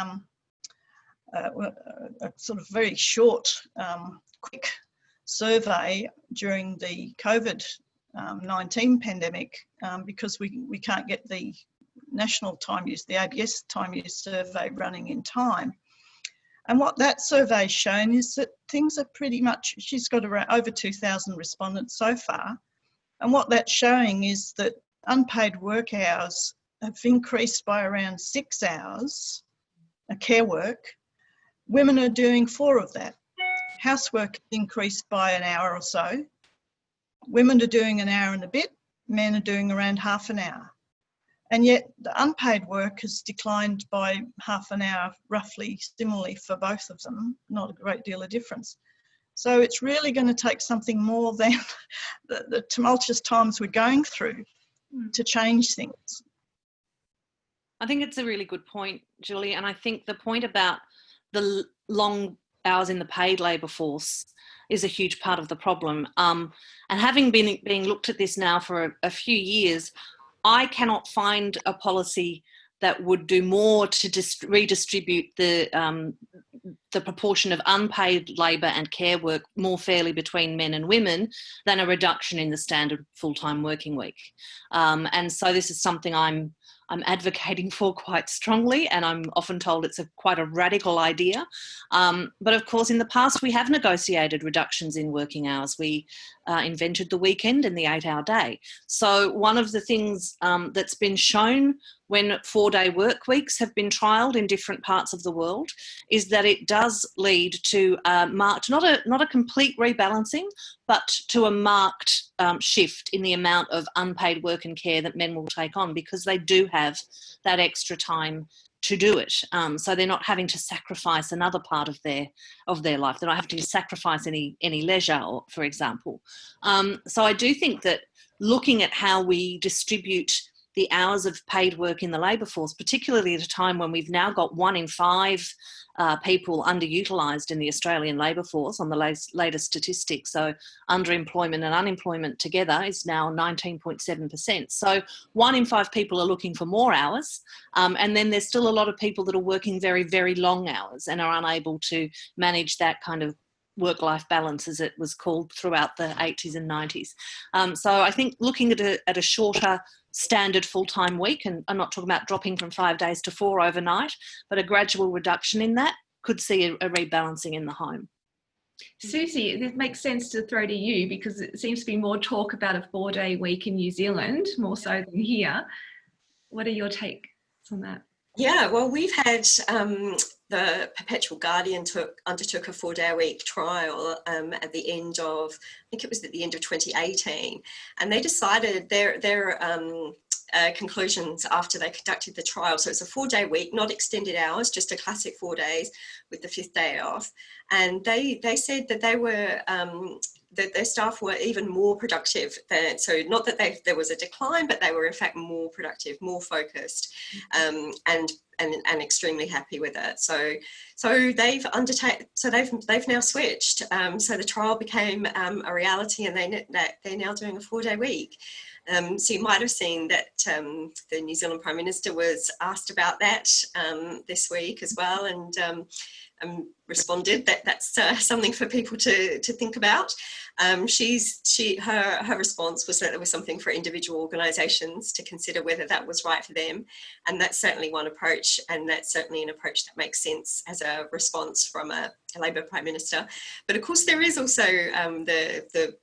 sort of very short, quick survey during the COVID-19 pandemic because we can't get the national time use, the ABS time use survey running in time. And what that survey's shown is that things are pretty much, she's got around over 2,000 respondents so far. And what that's showing is that unpaid work hours have increased by around 6 hours, care work. Women are doing 4 of that. Housework increased by an hour or so. Women are doing an hour and a bit. Men are doing around half an hour. And yet the unpaid work has declined by half an hour, roughly similarly for both of them, not a great deal of difference. So it's really going to take something more than the tumultuous times we're going through to change things. I think it's a really good point, Julie. And I think the point about the long hours in the paid labour force is a huge part of the problem. And having been being looked at this now for a few years, I cannot find a policy that would do more to redistribute the proportion of unpaid labour and care work more fairly between men and women than a reduction in the standard full-time working week. And so this is something I'm advocating for quite strongly, and I'm often told it's quite a radical idea. But of course, in the past, we have negotiated reductions in working hours. We invented the weekend and the 8-hour day. So one of the things that's been shown when 4-day work weeks have been trialled in different parts of the world is that it does lead to marked, not a complete rebalancing, but to a marked shift in the amount of unpaid work and care that men will take on, because they do have that extra time to do it. So they're not having to sacrifice another part of their life. They're not having to sacrifice any leisure, for example. So I do think that looking at how we distribute the hours of paid work in the labour force, particularly at a time when we've now got 1 in 5 people underutilised in the Australian labour force on the latest statistics. So underemployment and unemployment together is now 19.7%. So 1 in 5 people are looking for more hours. And then there's still a lot of people that are working very, very long hours and are unable to manage that kind of work-life balance, as it was called throughout the 80s and 90s. So I think looking at a shorter standard full-time week, and I'm not talking about dropping from 5 days to 4 overnight, but a gradual reduction in that could see a rebalancing in the home. Susie, this makes sense to throw to you, because it seems to be more talk about a 4-day week in New Zealand, more so than here. What are your takes on that? Yeah, well, we've had the Perpetual Guardian undertook a 4-day-a-week trial at the end of, I think it was at the end of 2018, and they decided their conclusions after they conducted the trial. So it's a 4-day week, not extended hours, just a classic 4 days with the 5th day off. And they said that they were that their staff were even more productive than, so not that there was a decline, but they were in fact more productive, more focused, and extremely happy with it. So they've now switched. So the trial became a reality, and they're now doing a 4-day week. So you might have seen that the New Zealand Prime Minister was asked about that this week as well, and responded that that's something for people to think about. Her response was that there was something for individual organisations to consider whether that was right for them, and that's certainly one approach, and that's certainly an approach that makes sense as a response from a Labor Prime Minister. But of course, there is also the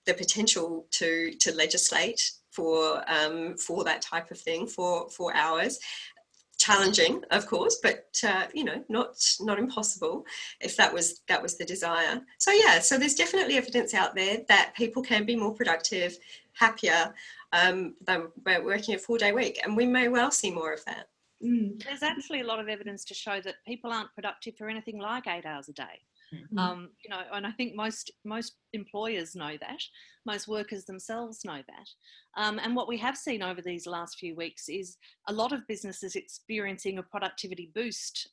potential to legislate for that type of thing, for hours. Challenging, of course, but not impossible if that was the desire. So yeah, so there's definitely evidence out there that people can be more productive, happier, by working a 4-day week, and we may well see more of that. There's actually a lot of evidence to show that people aren't productive for anything like 8 hours a day. And I think most employers know that, most workers themselves know that. And what we have seen over these last few weeks is a lot of businesses experiencing a productivity boost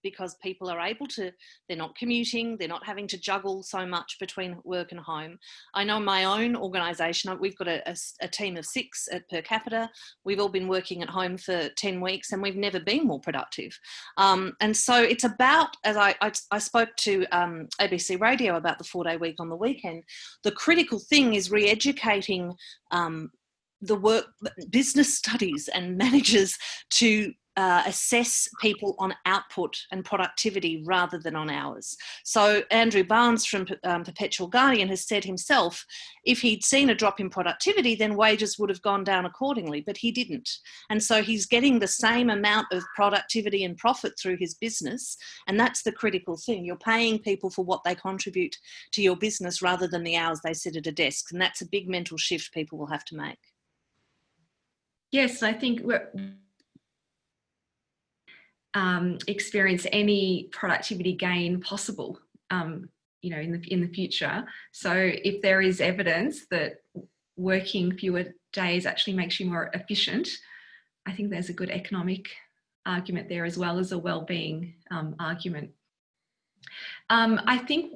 because people are able to, they're not commuting, they're not having to juggle so much between work and home. I know my own organisation, we've got a team of 6 per capita. We've all been working at home for 10 weeks and we've never been more productive. And so it's about, as I spoke to ABC Radio about the 4-day week on the weekend, the critical thing is re-educating the business studies and managers to assess people on output and productivity rather than on hours. So Andrew Barnes from Perpetual Guardian has said himself, if he'd seen a drop in productivity, then wages would have gone down accordingly, but he didn't. And so he's getting the same amount of productivity and profit through his business, and that's the critical thing. You're paying people for what they contribute to your business rather than the hours they sit at a desk, and that's a big mental shift people will have to make. Yes, I think experience any productivity gain possible, in the future. So if there is evidence that working fewer days actually makes you more efficient, I think there's a good economic argument there as well as a wellbeing argument. I think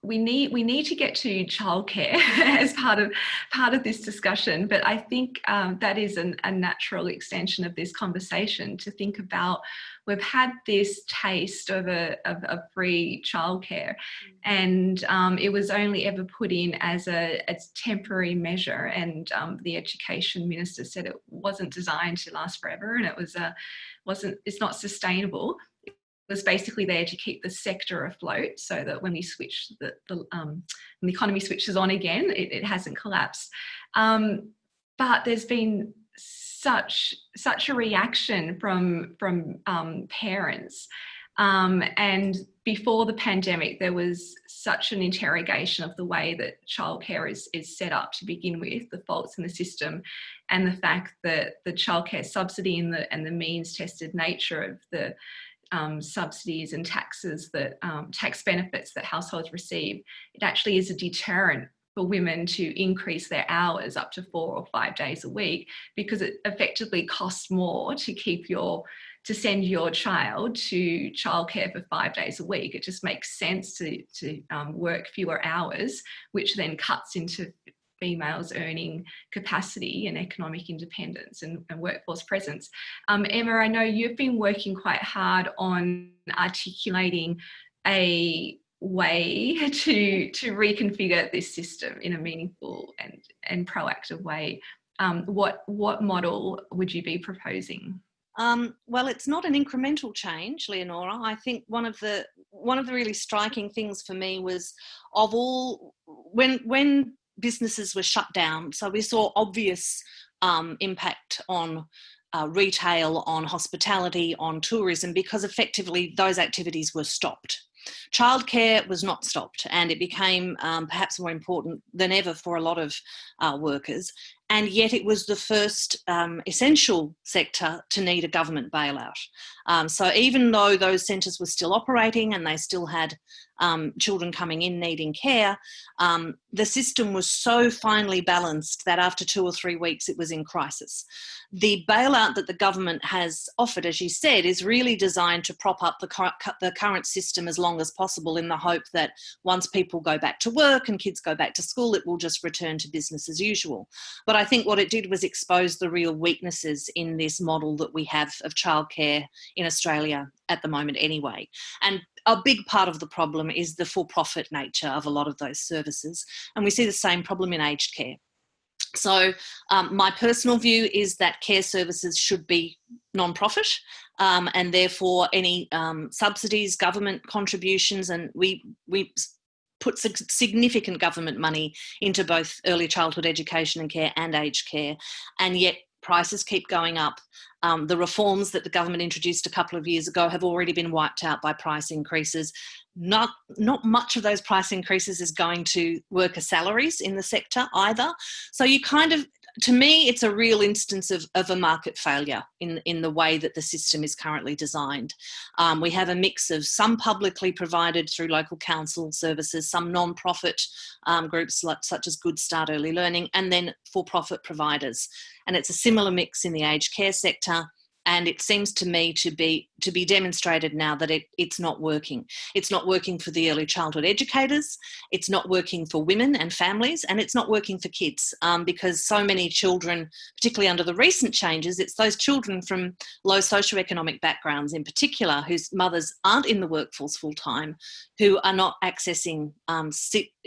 we need to get to childcare as part of this discussion, but I think that is a natural extension of this conversation to think about. We've had this taste of free childcare, and it was only ever put in as a temporary measure, and the Education Minister said it wasn't designed to last forever, and it's not sustainable. Was basically there to keep the sector afloat, so that when we switch when the economy switches on again, it hasn't collapsed. But there's been such a reaction from parents, and before the pandemic, there was such an interrogation of the way that childcare is set up to begin with, the faults in the system, and the fact that the childcare subsidy and the means-tested nature of the subsidies and taxes that tax benefits that households receive, it actually is a deterrent for women to increase their hours up to 4 or 5 days a week, because it effectively costs more to send your child to childcare for 5 days a week. It just makes sense to work fewer hours, which then cuts into females' earning capacity and economic independence and workforce presence. Emma, I know you've been working quite hard on articulating a way to reconfigure this system in a meaningful and proactive way. What model would you be proposing? Well, it's not an incremental change, Leonora. I think one of the really striking things for me was when businesses were shut down. So we saw obvious impact on retail, on hospitality, on tourism, because effectively those activities were stopped. Childcare was not stopped, and it became perhaps more important than ever for a lot of workers. And yet it was the first essential sector to need a government bailout. So even though those centres were still operating and they still had children coming in needing care, the system was so finely balanced that after 2 or 3 weeks it was in crisis. The bailout that the government has offered, as you said, is really designed to prop up the current system as long as possible, in the hope that once people go back to work and kids go back to school, it will just return to business as usual. But I think what it did was expose the real weaknesses in this model that we have of childcare in Australia at the moment anyway. And a big part of the problem is the for-profit nature of a lot of those services. And we see the same problem in aged care. So my personal view is that care services should be non-profit, and therefore any subsidies, government contributions, and we put significant government money into both early childhood education and care and aged care, and yet prices keep going up. The reforms that the government introduced a couple of years ago have already been wiped out by price increases. Not much of those price increases is going to worker salaries in the sector either. So you kind of, to me, it's a real instance of a market failure in the way that the system is currently designed. We have a mix of some publicly provided through local council services, some non-profit groups such as Good Start Early Learning, and then for-profit providers. And it's a similar mix in the aged care sector. And it seems to me to be demonstrated now that it's not working. It's not working for the early childhood educators, it's not working for women and families, and it's not working for kids, because so many children, particularly under the recent changes, it's those children from low socioeconomic backgrounds in particular, whose mothers aren't in the workforce full time, who are not accessing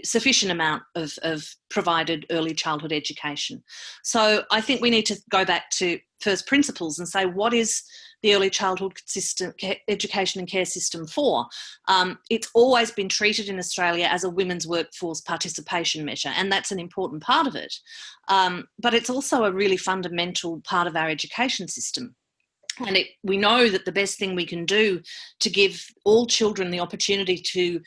sufficient amount of provided early childhood education. So I think we need to go back to first principles and say, what is the early childhood system, education and care system for? It's always been treated in Australia as a women's workforce participation measure, and that's an important part of it. But it's also a really fundamental part of our education system. And we know that the best thing we can do to give all children the opportunity to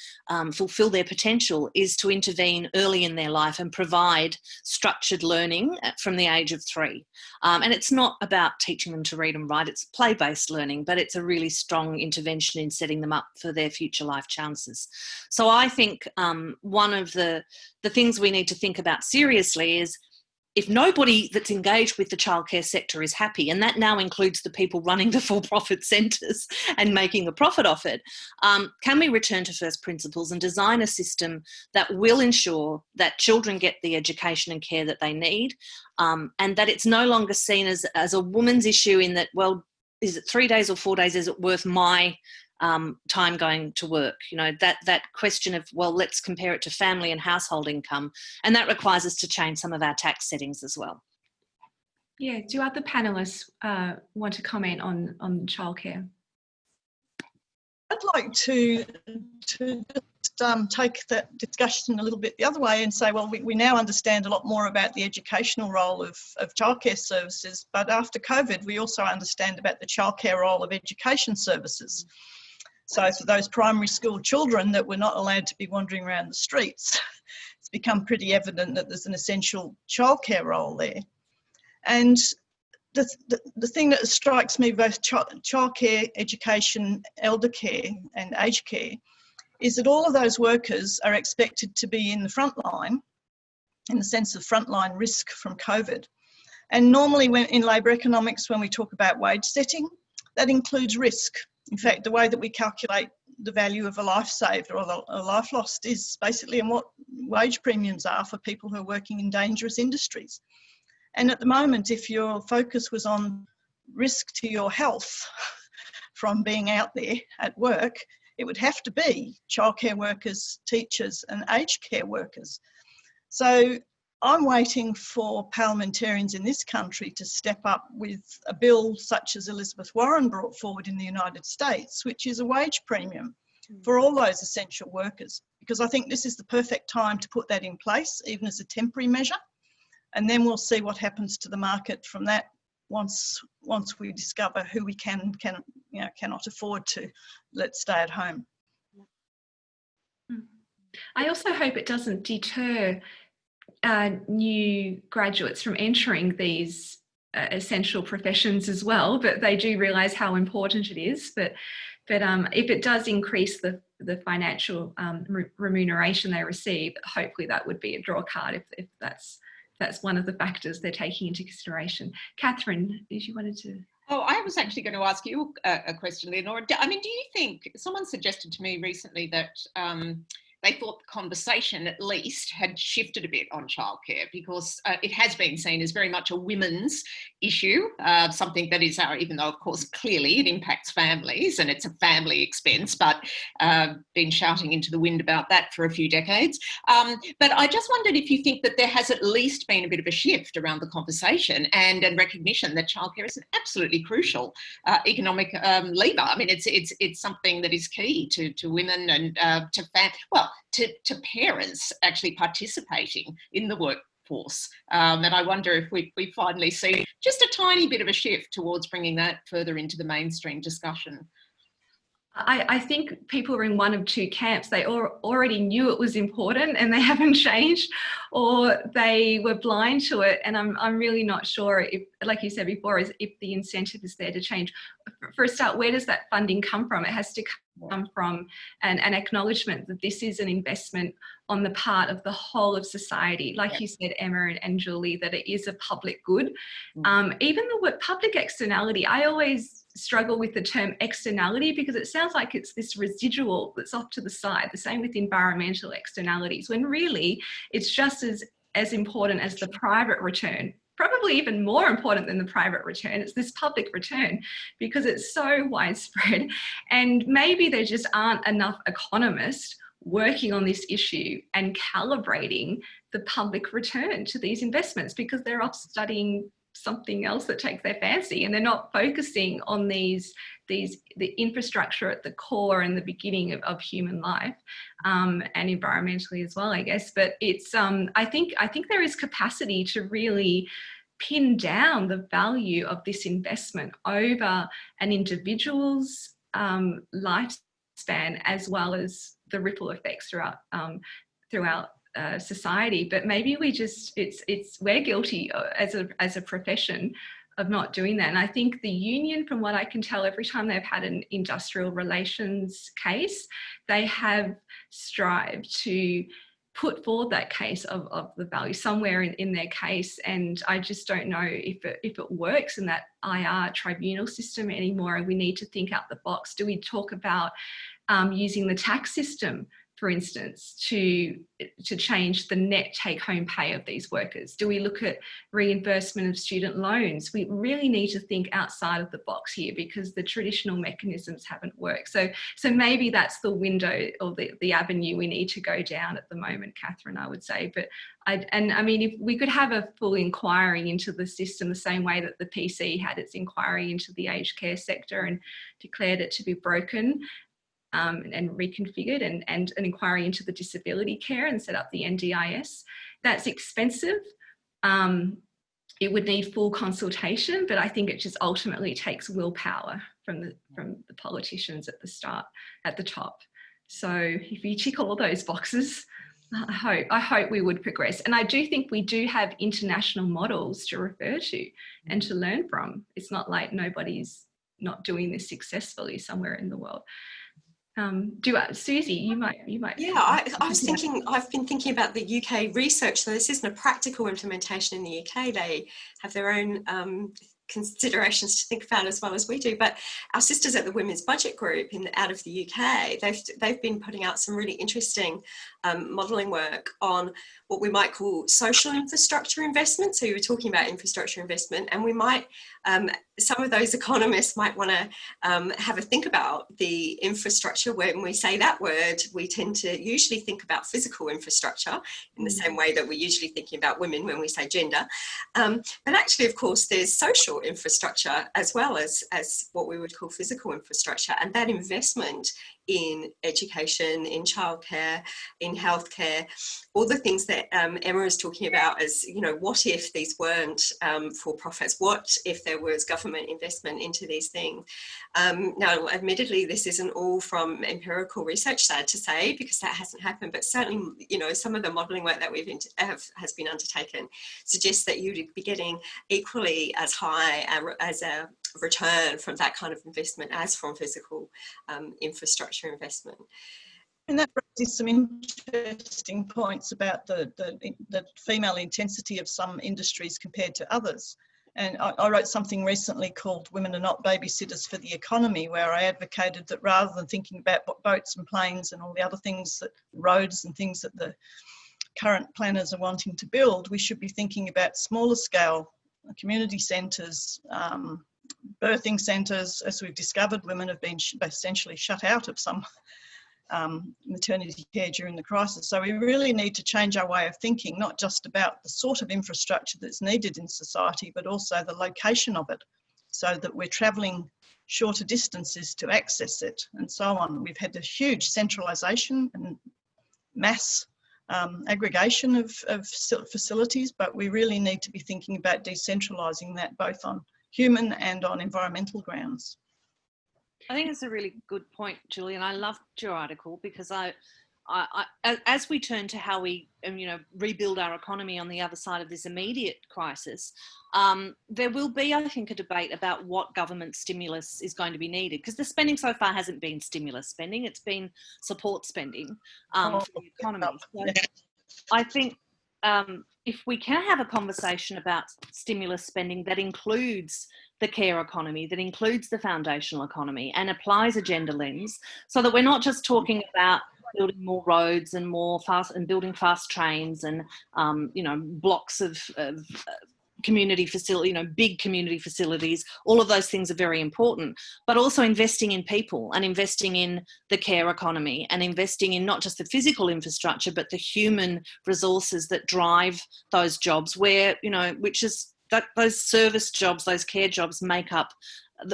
fulfil their potential is to intervene early in their life and provide structured learning from the age of 3. And it's not about teaching them to read and write, it's play-based learning, but it's a really strong intervention in setting them up for their future life chances. So I think one of the things we need to think about seriously is, if nobody that's engaged with the childcare sector is happy, and that now includes the people running the for-profit centres and making a profit off it, can we return to first principles and design a system that will ensure that children get the education and care that they need, and that it's no longer seen as a woman's issue in that, well, is it 3 days or 4 days? Is it worth my time going to work? You know, that question of, well, let's compare it to family and household income, and that requires us to change some of our tax settings as well. Yeah, do other panellists want to comment on childcare? I'd like to just take that discussion a little bit the other way and say, well, we now understand a lot more about the educational role of childcare services, but after COVID, we also understand about the childcare role of education services. So for those primary school children that were not allowed to be wandering around the streets, it's become pretty evident that there's an essential childcare role there. And the thing that strikes me, both childcare, education, elder care and aged care, is that all of those workers are expected to be in the front line in the sense of frontline risk from COVID. And normally when in labour economics, when we talk about wage setting, that includes risk. In fact, the way that we calculate the value of a life saved or a life lost is basically in what wage premiums are for people who are working in dangerous industries. And at the moment, if your focus was on risk to your health from being out there at work, it would have to be childcare workers, teachers and aged care workers. So I'm waiting for parliamentarians in this country to step up with a bill such as Elizabeth Warren brought forward in the United States, which is a wage premium for all those essential workers, because I think this is the perfect time to put that in place, even as a temporary measure. And then we'll see what happens to the market from that once we discover who we cannot afford to let stay at home. I also hope it doesn't deter new graduates from entering these essential professions as well, but they do realise how important it is. But if it does increase the financial remuneration they receive, hopefully that would be a draw card if that's one of the factors they're taking into consideration. Catherine, did you wanted to? Oh, I was actually going to ask you a question, Leonora. I mean, do you think, someone suggested to me recently that they thought the conversation at least had shifted a bit on childcare, because it has been seen as very much a women's issue, something that is, even though of course clearly it impacts families and it's a family expense, but been shouting into the wind about that for a few decades. But I just wondered if you think that there has at least been a bit of a shift around the conversation and recognition that childcare is an absolutely crucial economic lever. I mean, it's something that is key to women and to parents actually participating in the workforce. And I wonder if we finally see just a tiny bit of a shift towards bringing that further into the mainstream discussion. I think people are in one of two camps. They already knew it was important and they haven't changed, or they were blind to it. And I'm really not sure if, like you said before, if the incentive is there to change. For a start, where does that funding come from? It has to come from an acknowledgement that this is an investment on the part of the whole of society. Like you said, Emma and Julie, that it is a public good. Even the word public externality, I always struggle with the term externality because it sounds like it's this residual that's off to the side. The same with environmental externalities, when really it's just as important as the private return. Probably even more important than the private return. It's this public return because it's so widespread, and maybe there just aren't enough economists working on this issue and calibrating the public return to these investments, because they're off studying something else that takes their fancy, and they're not focusing on the infrastructure at the core and the beginning of human life, and environmentally as well, I guess. But it's I think there is capacity to really pin down the value of this investment over an individual's lifespan, as well as the ripple effects throughout society. But maybe we're guilty as a profession of not doing that. And I think the union, from what I can tell, every time they've had an industrial relations case, they have strived to put forward that case of the value somewhere in their case. And I just don't know if it works in that IR tribunal system anymore. And we need to think out the box. Do we talk about using the tax system, for instance, to change the net take-home pay of these workers? Do we look at reimbursement of student loans? We really need to think outside of the box here, because the traditional mechanisms haven't worked. So maybe that's the window or the avenue we need to go down at the moment, Catherine, I would say. But I mean, if we could have a full inquiry into the system the same way that the PC had its inquiry into the aged care sector and declared it to be broken, and reconfigured, and an inquiry into the disability care and set up the NDIS. That's expensive. It would need full consultation, but I think it just ultimately takes willpower from the politicians at the top. So if you tick all those boxes, I hope we would progress. And I do think we do have international models to refer to and to learn from. It's not like nobody's not doing this successfully somewhere in the world. Susie, you might. Yeah, I was thinking, I've been thinking about the UK research. So this isn't a practical implementation in the UK. They have their own considerations to think about as well as we do. But our sisters at the Women's Budget Group out of the UK, they've been putting out some really interesting modelling work on what we might call social infrastructure investment. So you were talking about infrastructure investment, and we might, some of those economists might want to have a think about the infrastructure. When we say that word, we tend to usually think about physical infrastructure in the same way that we're usually thinking about women when we say gender. But actually, of course, there's social infrastructure as well as what we would call physical infrastructure, and that investment in education, in childcare, in healthcare, all the things that Emma is talking about as, you know, what if these weren't for profits? What if there was government investment into these things? Now, admittedly, this isn't all from empirical research, sad to say, because that hasn't happened, but certainly, you know, some of the modelling work that has been undertaken suggests that you'd be getting equally as high as a return from that kind of investment as from physical infrastructure investment. And that raises some interesting points about the female intensity of some industries compared to others. And I wrote something recently called Women Are Not Babysitters for the Economy, where I advocated that rather than thinking about boats and planes and all the other things, that roads and things that the current planners are wanting to build, we should be thinking about smaller scale community centres, birthing centres. As we've discovered, women have been essentially shut out of some maternity care during the crisis. So we really need to change our way of thinking, not just about the sort of infrastructure that's needed in society, but also the location of it, so that we're travelling shorter distances to access it and so on. We've had a huge centralisation and mass aggregation of facilities, but we really need to be thinking about decentralising that both on human and on environmental grounds. I think it's a really good point, Julie, and I loved your article because as we turn to how we, rebuild our economy on the other side of this immediate crisis, there will be, I think, a debate about what government stimulus is going to be needed, because the spending so far hasn't been stimulus spending; it's been support spending for the economy. So I think if we can have a conversation about stimulus spending that includes the care economy, that includes the foundational economy and applies a gender lens, so that we're not just talking about building more roads and building fast trains and blocks of community facility, big community facilities. All of those things are very important, but also investing in people and investing in the care economy and investing in not just the physical infrastructure, but the human resources that drive those jobs, those service jobs, those care jobs make up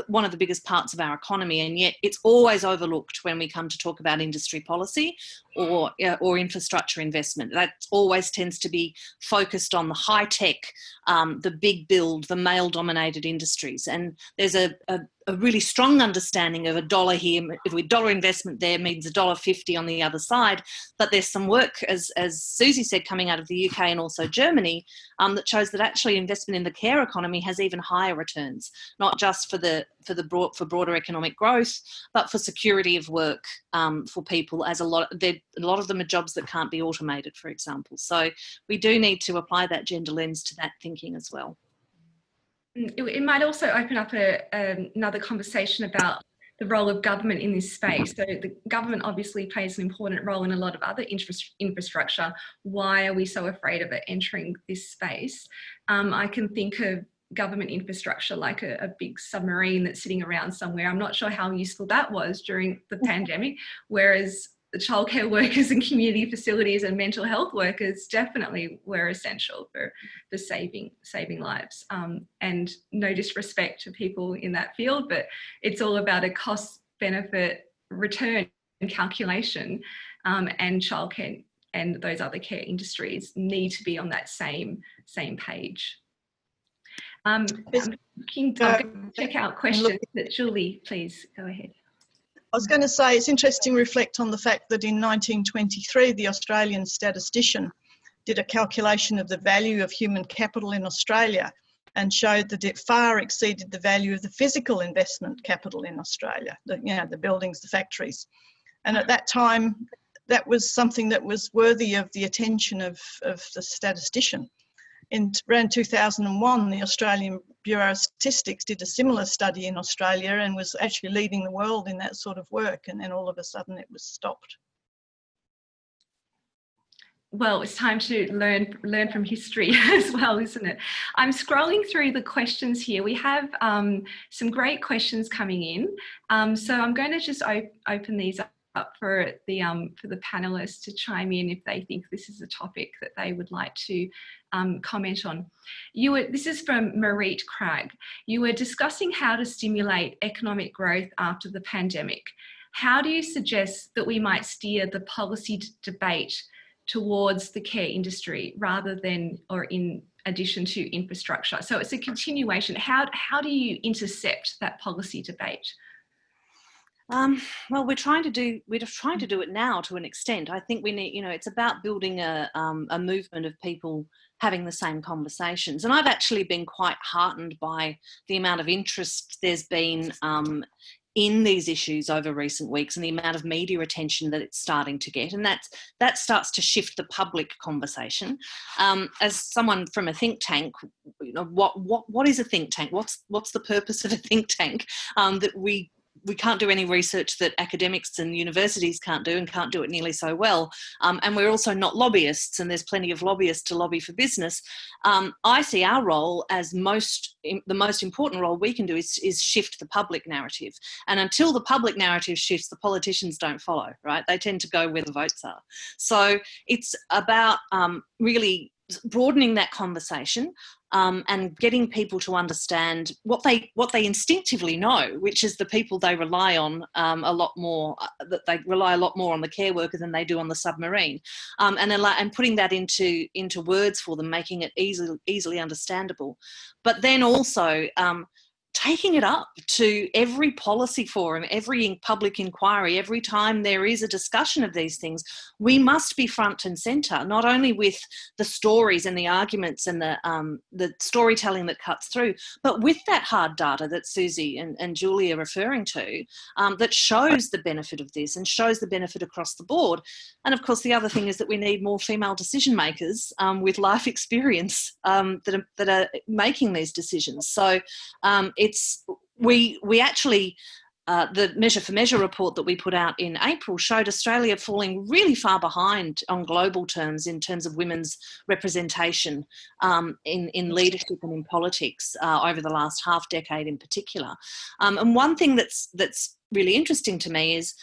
one of the biggest parts of our economy, and yet it's always overlooked when we come to talk about industry policy or infrastructure investment. That always tends to be focused on the high tech, the big build, the male-dominated industries, and there's a really strong understanding of $1 here, if we dollar investment there means $1.50 on the other side. But there's some work, as Susie said, coming out of the UK and also Germany, that shows that actually investment in the care economy has even higher returns, not just for broader economic growth, but for security of work for people, as a lot of them are jobs that can't be automated, for example. So we do need to apply that gender lens to that thinking as well. It might also open up another conversation about the role of government in this space. So the government obviously plays an important role in a lot of other infrastructure. Why are we so afraid of it entering this space? I can think of government infrastructure like a big submarine that's sitting around somewhere. I'm not sure how useful that was during the pandemic, whereas the childcare workers and community facilities and mental health workers definitely were essential for saving lives. And no disrespect to people in that field, but it's all about a cost-benefit return calculation, and childcare and those other care industries need to be on that same page. I'm going to check out questions, but Julie, please go ahead. I was going to say it's interesting to reflect on the fact that in 1923, the Australian statistician did a calculation of the value of human capital in Australia and showed that it far exceeded the value of the physical investment capital in Australia, the buildings, the factories. And at that time, that was something that was worthy of the attention of the statistician. In around 2001, the Australian Bureau of Statistics did a similar study in Australia and was actually leading the world in that sort of work. And then all of a sudden it was stopped. Well, it's time to learn from history as well, isn't it? I'm scrolling through the questions here. We have some great questions coming in. So I'm going to just open these up for the panelists to chime in if they think this is a topic that they would like to comment on. This is from Marit Cragg. You were discussing how to stimulate economic growth after the pandemic. How do you suggest that we might steer the policy debate towards the care industry rather than or in addition to infrastructure? So it's a continuation. How do you intercept that policy debate? Well, we're trying to do it now to an extent. I think we need, it's about building a movement of people having the same conversations. And I've actually been quite heartened by the amount of interest there's been in these issues over recent weeks and the amount of media attention that it's starting to get. And that starts to shift the public conversation. As someone from a think tank, what is a think tank? What's the purpose of a think tank? That we can't do any research that academics and universities can't do and can't do it nearly so well. And we're also not lobbyists, and there's plenty of lobbyists to lobby for business. I see our role as the most important role we can do is shift the public narrative. And until the public narrative shifts, the politicians don't follow, right? They tend to go where the votes are. So it's about really broadening that conversation and getting people to understand what they instinctively know, which is the people they rely on a lot more, that they rely a lot more on the care worker than they do on the submarine, and putting that into words for them, making it easily understandable. But then also taking it up to every policy forum, every public inquiry, every time there is a discussion of these things, we must be front and centre, not only with the stories and the arguments and the storytelling that cuts through, but with that hard data that Susie and Julie are referring to, that shows the benefit of this and shows the benefit across the board. And of course, the other thing is that we need more female decision makers with life experience that are making these decisions. So we actually, the Measure for Measure report that we put out in April showed Australia falling really far behind on global terms in terms of women's representation in leadership and in politics over the last half decade in particular. And one thing that's really interesting to me is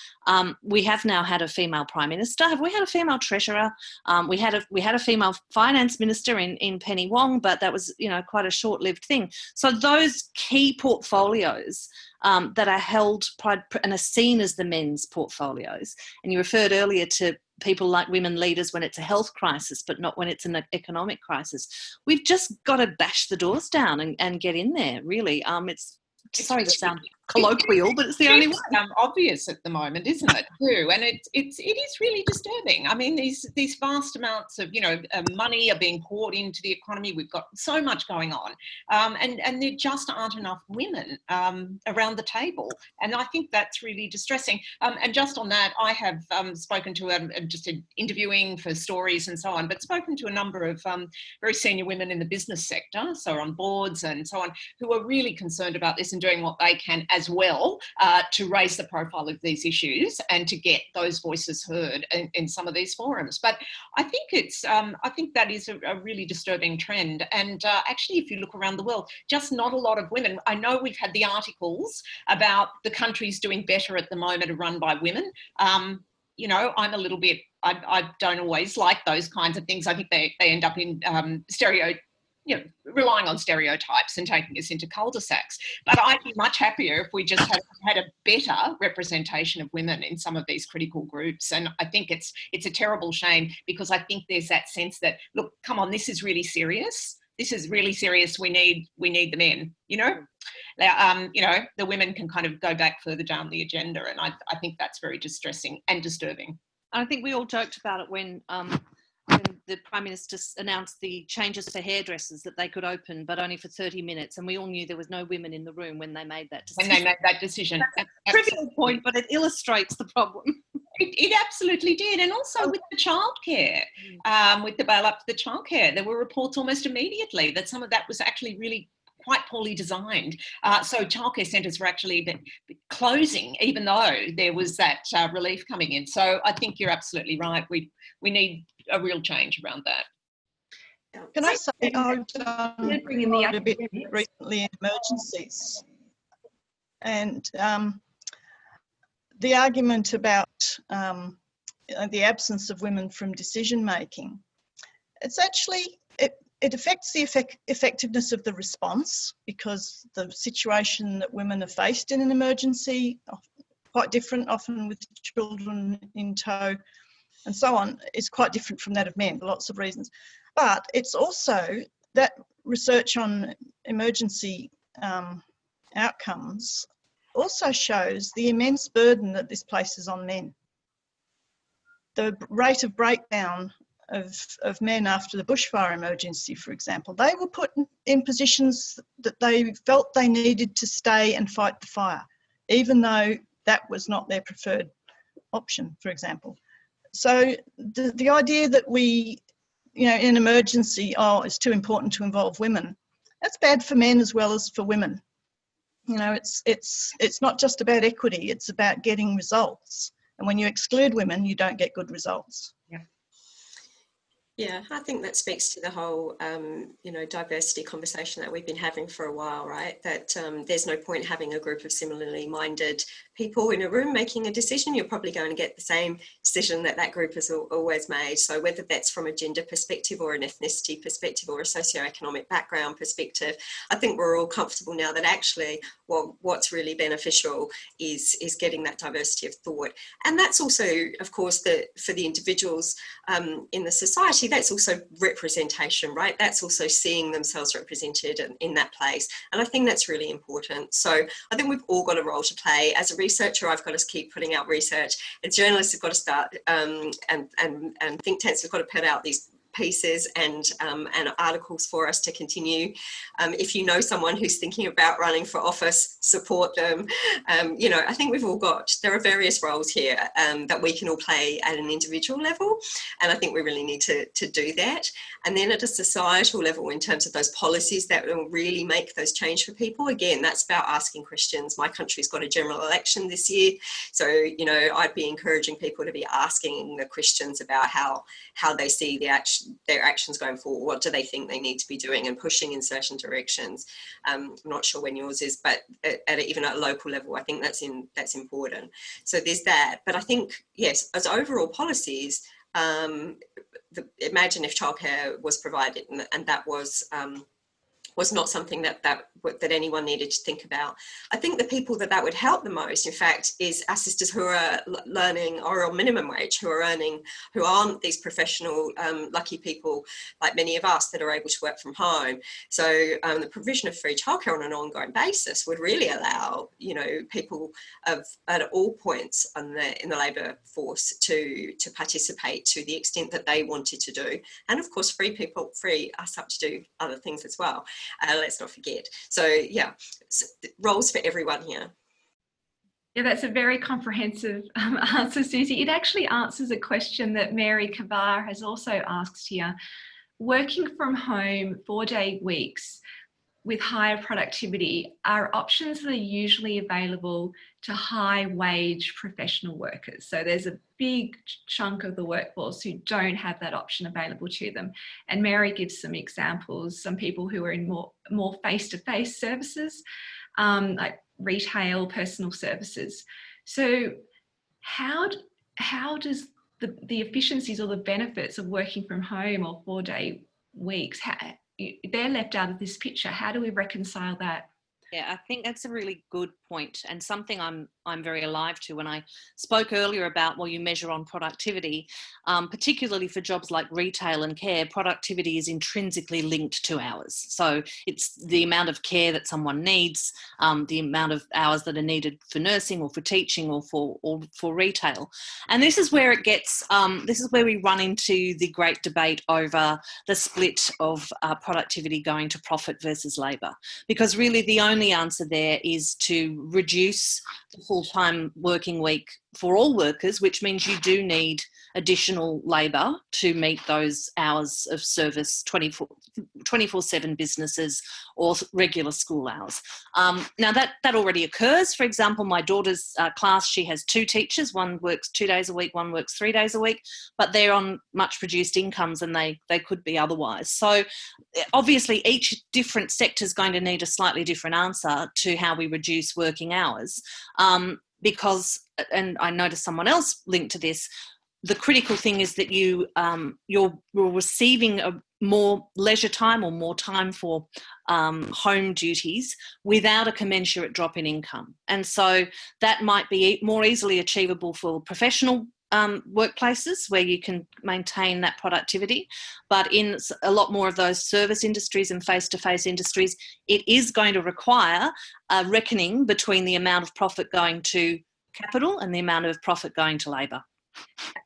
we have now had a female prime minister. Have we had a female treasurer? We had a female finance minister in Penny Wong, but that was quite a short-lived thing. So those key portfolios that are held and are seen as the men's portfolios, and you referred earlier to people like women leaders when it's a health crisis, but not when it's an economic crisis. We've just got to bash the doors down and get in there. Really, it's sorry to sound colloquial, but it's the only way. Obvious at the moment, isn't it? Too, and it is really disturbing. I mean, these vast amounts of money are being poured into the economy. We've got so much going on, and there just aren't enough women around the table, and I think that's really distressing. And just on that, I have spoken to just interviewing for stories and so on, but spoken to a number of very senior women in the business sector, so on boards and so on, who are really concerned about this and doing what they can as well to raise the profile of these issues and to get those voices heard in some of these forums. But I think that is a really disturbing trend. And actually, if you look around the world, just not a lot of women. I know we've had the articles about the countries doing better at the moment are run by women. I'm a little bit, I don't always like those kinds of things. I think they end up in relying on stereotypes and taking us into cul-de-sacs. But I'd be much happier if we just had a better representation of women in some of these critical groups. And I think it's a terrible shame, because I think there's that sense that, look, come on, this is really serious. This is really serious. We need the men, the women can kind of go back further down the agenda. And I think that's very distressing and disturbing. I think we all joked about it when the Prime Minister announced the changes for hairdressers, that they could open, but only for 30 minutes. And we all knew there was no women in the room when they made that decision. When they made that decision. That's a trivial point, but it illustrates the problem. It absolutely did. And also with the childcare, with the bail up to the childcare, there were reports almost immediately that some of that was actually really quite poorly designed. So childcare centres were actually closing, even though there was that relief coming in. So I think you're absolutely right. We need a real change around that. Can I say I've done bring in the quite a bit academics. recently in emergencies, and the argument about the absence of women from decision making, it's actually it affects the effectiveness of the response, because the situation that women are faced in an emergency, quite different, often with children in tow and so on, is quite different from that of men for lots of reasons. But it's also that research on emergency outcomes also shows the immense burden that this places on men. The rate of breakdown of men after the bushfire emergency, for example, they were put in positions that they felt they needed to stay and fight the fire, even though that was not their preferred option, for example. So the idea that we, in an emergency, it's too important to involve women, that's bad for men as well as for women. It's not just about equity, it's about getting results. And when you exclude women, you don't get good results. Yeah, I think that speaks to the whole, diversity conversation that we've been having for a while, right? That there's no point having a group of similarly minded people in a room making a decision. You're probably going to get the same decision that group has always made. So whether that's from a gender perspective or an ethnicity perspective or a socioeconomic background perspective, I think we're all comfortable now that actually what's really beneficial is getting that diversity of thought. And that's also, of course, for the individuals in the society, that's also representation, right? That's also seeing themselves represented in that place. And I think that's really important. So I think we've all got a role to play. As a researcher, I've got to keep putting out research. As journalists, have got to start, and think tanks have got to put out these pieces and articles for us to continue. If you know someone who's thinking about running for office, support them. I think there are various roles here that we can all play at an individual level, and I think we really need to do that. And then at a societal level, in terms of those policies that will really make those change for people, again, that's about asking questions. My country's got a general election this year, so I'd be encouraging people to be asking the questions about how they see their actions going forward. What do they think they need to be doing, and pushing in certain directions? I'm not sure when yours is, but even at a local level, I think that's important. So there's that. But I think, yes, as overall policies, imagine if childcare was provided and that was not something that anyone needed to think about. I think the people that would help the most, in fact, is our sisters who are learning or on minimum wage, who aren't these professional, lucky people like many of us that are able to work from home. So the provision of free childcare on an ongoing basis would really allow, people at all points in the labour force to participate to the extent that they wanted to do, and of course free us up to do other things as well. Let's not forget. So yeah, roles for everyone here. Yeah, that's a very comprehensive answer, Susie. It actually answers a question that Mary Kavar has also asked here. Working from home 4-day weeks with higher productivity are options that are usually available to high wage professional workers. So there's a big chunk of the workforce who don't have that option available to them. And Mary gives some examples, some people who are in more face-to-face services, like retail, personal services. So how does the efficiencies or the benefits of working from home or 4-day weeks, they're left out of this picture? How do we reconcile that? Yeah, I think that's a really good point, and something I'm very alive to. When I spoke earlier about, you measure on productivity, particularly for jobs like retail and care, productivity is intrinsically linked to hours. So it's the amount of care that someone needs, the amount of hours that are needed for nursing or for teaching or for retail. And this is where it gets, this is where we run into the great debate over the split of productivity going to profit versus labour, because really the only only answer there is to reduce the full-time working week for all workers, which means you do need additional labour to meet those hours of service, 24/7 businesses or regular school hours. Now that already occurs. For example, my daughter's class, she has 2 teachers. One works 2 days a week, one works 3 days a week, but they're on much reduced incomes than they could be otherwise. So obviously each different sector is going to need a slightly different answer to how we reduce working hours. Because, and I noticed someone else linked to this, the critical thing is that you're receiving a more leisure time or more time for home duties without a commensurate drop in income. And so that might be more easily achievable for professional workplaces where you can maintain that productivity. But in a lot more of those service industries and face-to-face industries, it is going to require a reckoning between the amount of profit going to capital and the amount of profit going to labour.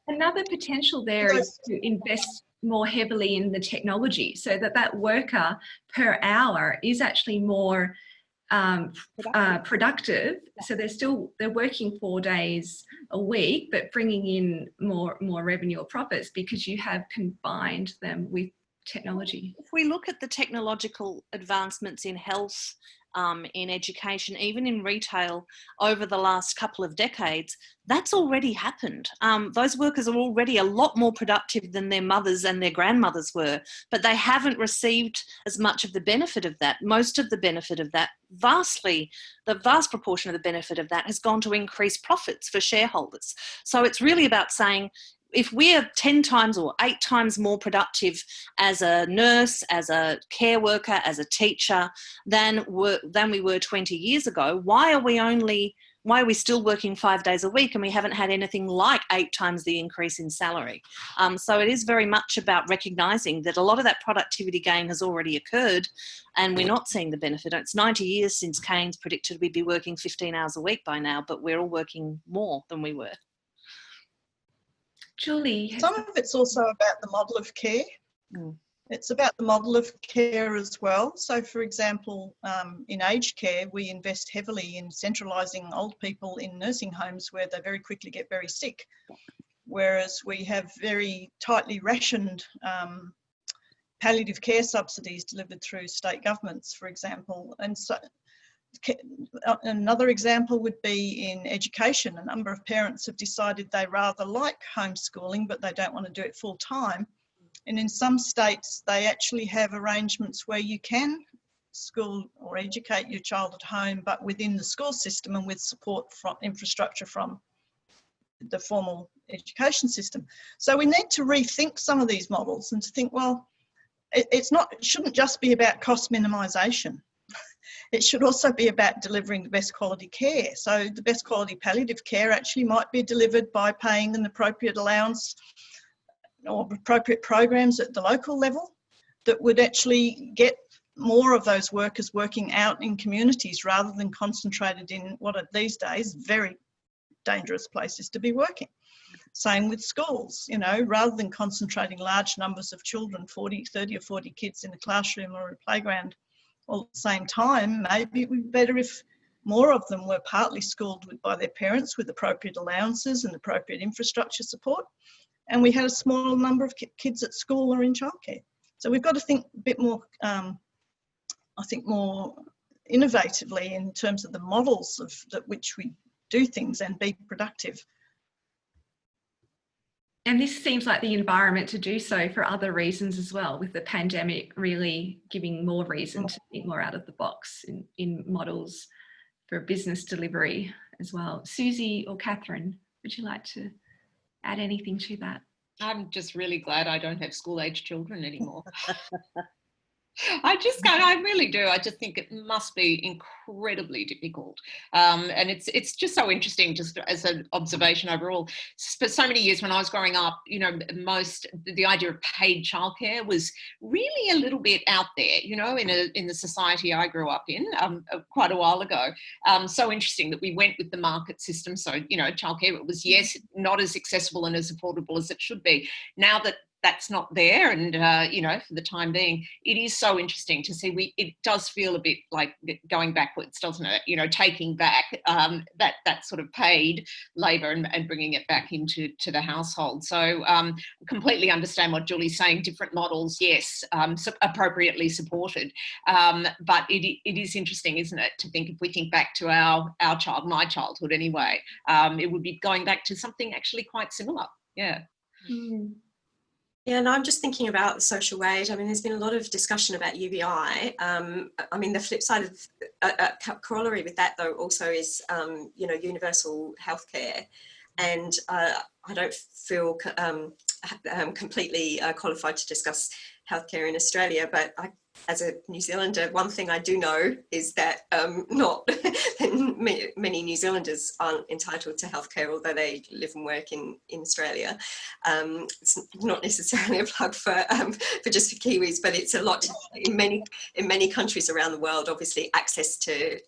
Another potential there is to invest more heavily in the technology so that worker per hour is actually more productive. So they're working 4 days a week, but bringing in more revenue or profits because you have combined them with technology. If we look at the technological advancements in health, in education, even in retail over the last couple of decades, that's already happened. Those workers are already a lot more productive than their mothers and their grandmothers were, but they haven't received as much of the benefit of that. Most of the benefit of that, the vast proportion of the benefit of that has gone to increase profits for shareholders. So it's really about saying, if we're 10 times or 8 times more productive as a nurse, as a care worker, as a teacher than we were 20 years ago, why are we still working 5 days a week and we haven't had anything like 8 times the increase in salary? So it is very much about recognising that a lot of that productivity gain has already occurred and we're not seeing the benefit. It's 90 years since Keynes predicted we'd be working 15 hours a week by now, but we're all working more than we were. Julie? Some of it's also about the model of care. It's about the model of care as well. So, for example, in aged care, we invest heavily in centralising old people in nursing homes where they very quickly get very sick, whereas we have very tightly rationed palliative care subsidies delivered through state governments, for example. And so another example would be in education. A number of parents have decided they rather like homeschooling, but they don't want to do it full time. And in some states, they actually have arrangements where you can school or educate your child at home, but within the school system and with support from infrastructure from the formal education system. So we need to rethink some of these models and to think, well, it shouldn't just be about cost minimisation. It should also be about delivering the best quality care. So the best quality palliative care actually might be delivered by paying an appropriate allowance or appropriate programs at the local level that would actually get more of those workers working out in communities rather than concentrated in what are these days very dangerous places to be working. Same with schools, rather than concentrating large numbers of children, 30 or 40 kids in a classroom or a playground all at the same time, maybe it would be better if more of them were partly schooled by their parents with appropriate allowances and appropriate infrastructure support, and we had a smaller number of kids at school or in childcare. So we've got to think a bit more, more innovatively in terms of the models of which we do things and be productive. And this seems like the environment to do so for other reasons as well, with the pandemic really giving more reason to think more out of the box in models for business delivery as well. Susie or Catherine, would you like to add anything to that? I'm just really glad I don't have school-age children anymore. I really do. I just think it must be incredibly difficult. And it's just so interesting, just as an observation overall. For so many years when I was growing up, the idea of paid childcare was really a little bit out there, in the society I grew up in quite a while ago. So interesting that we went with the market system. So, childcare was, yes, not as accessible and as affordable as it should be. Now that that's not there, and you know, for the time being, it is so interesting to see. It does feel a bit like going backwards, doesn't it? You know, taking back that sort of paid labour and bringing it back into the household. So completely understand what Julie's saying. Different models, yes, appropriately supported, but it is interesting, isn't it, to think, if we think back to my childhood anyway, it would be going back to something actually quite similar. Yeah. Mm. Yeah, and I'm just thinking about the social wage. I mean, there's been a lot of discussion about UBI. I mean, the flip side of corollary with that, though, also is, you know, universal healthcare. And I don't feel completely qualified to discuss healthcare in Australia, but as a New Zealander, one thing I do know is that not many New Zealanders aren't entitled to healthcare, although they live and work in Australia. It's not necessarily a plug for just for Kiwis, but it's a lot in many countries around the world. Obviously, access to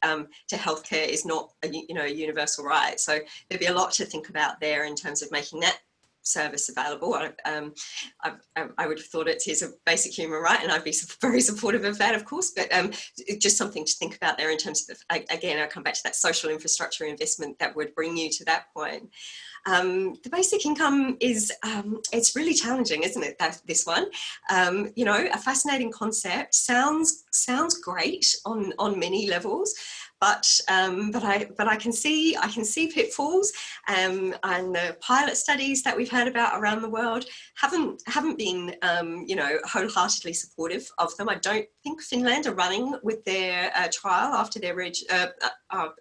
healthcare is not a universal right. So there'd be a lot to think about there in terms of making that service available. I would have thought it is a basic human right, and I'd be very supportive of that, of course, but just something to think about there in terms of, again, I'll come back to that social infrastructure investment that would bring you to that point. The basic income is, it's really challenging, isn't it, this one? You know, a fascinating concept, sounds great on many levels, but I can see pitfalls, and the pilot studies that we've heard about around the world haven't been you know, wholeheartedly supportive of them. I don't think Finland are running with their trial after their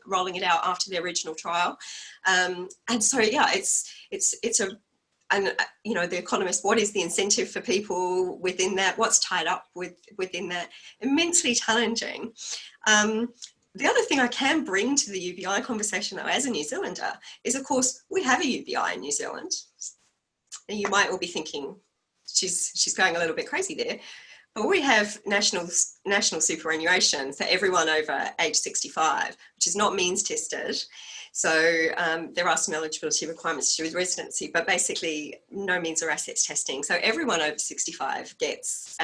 rolling it out after their original trial, and so yeah, it's a. And, you know, the economist, what is the incentive for people within that? What's tied up within that? Immensely challenging. The other thing I can bring to the UBI conversation, though, as a New Zealander, is, of course, we have a UBI in New Zealand. And you might all be thinking, she's going a little bit crazy there. But we have national superannuation for everyone over age 65, which is not means tested. So there are some eligibility requirements to do with residency, but basically no means or assets testing. So everyone over 65 gets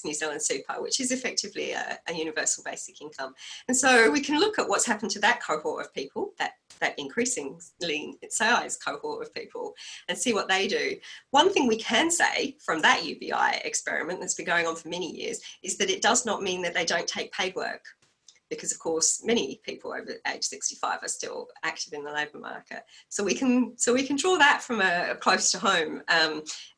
New Zealand super, which is effectively a universal basic income. And so we can look at what's happened to that cohort of people, that increasingly size cohort of people, and see what they do. One thing we can say from that UBI experiment that's been going on for many years is that it does not mean that they don't take paid work, because of course many people over age 65 are still active in the labour market. So we can draw that from a close to home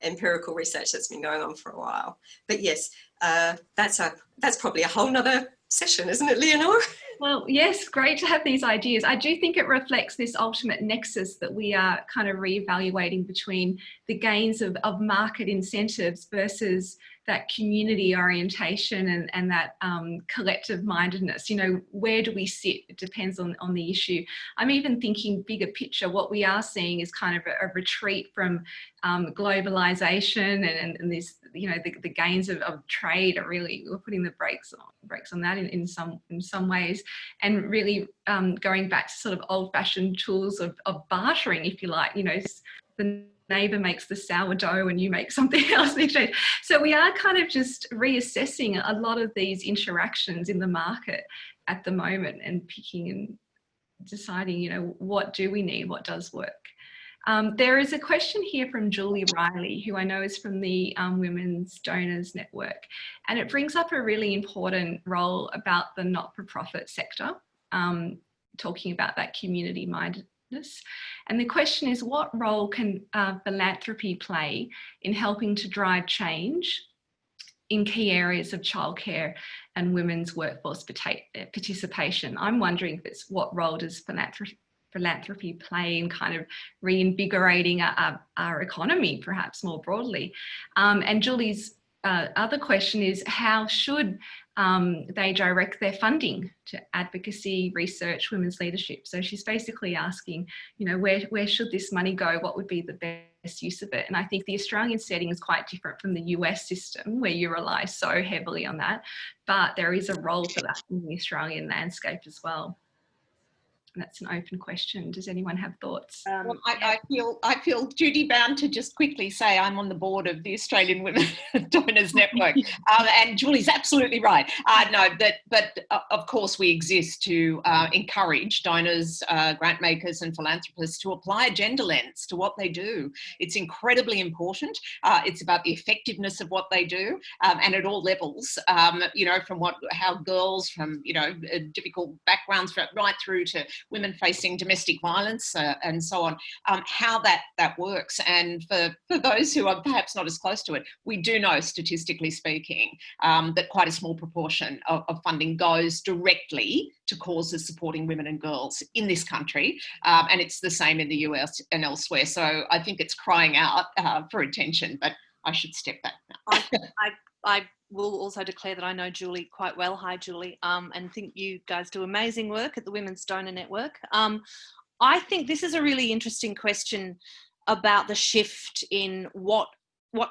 empirical research that's been going on for a while. But yes, that's probably a whole nother session, isn't it, Leonore? Well, yes, great to have these ideas. I do think it reflects this ultimate nexus that we are kind of reevaluating between the gains of market incentives versus that community orientation and that collective mindedness. You know, where do we sit? It depends on the issue. I'm even thinking bigger picture. What we are seeing is kind of a retreat from globalization and this, you know, the gains of trade are really, we're putting the brakes on that in some ways, and really going back to sort of old-fashioned tools of bartering, if you like. You know, the neighbour makes the sourdough and you make something else in exchange. So we are kind of just reassessing a lot of these interactions in the market at the moment and picking and deciding, you know, what do we need, what does work. There is a question here from Julie Riley, who I know is from the Women's Donors Network, and it brings up a really important role about the not-for-profit sector, talking about that community mindedness. And the question is, what role can philanthropy play in helping to drive change in key areas of childcare and women's workforce participation? I'm wondering if it's what role does philanthropy play in kind of reinvigorating our economy, perhaps more broadly. And Julie's other question is, how should they direct their funding to advocacy, research, women's leadership? So she's basically asking, you know, where should this money go? What would be the best use of it? And I think the Australian setting is quite different from the US system, where you rely so heavily on that, but there is a role for that in the Australian landscape as well. That's an open question. Does anyone have thoughts? Well, I feel duty bound to just quickly say I'm on the board of the Australian Women Donors Network, and Julie's absolutely right. But of course we exist to encourage donors, grant makers, and philanthropists to apply a gender lens to what they do. It's incredibly important. It's about the effectiveness of what they do, and at all levels. From how girls from difficult backgrounds right through to women facing domestic violence and so on, how that works. And for those who are perhaps not as close to it, we do know, statistically speaking, that quite a small proportion of funding goes directly to causes supporting women and girls in this country, and it's the same in the US and elsewhere. So I think it's crying out for attention, but I should step back now. I will also declare that I know Julie quite well. Hi, Julie, and think you guys do amazing work at the Women's Donor Network. I think this is a really interesting question about the shift in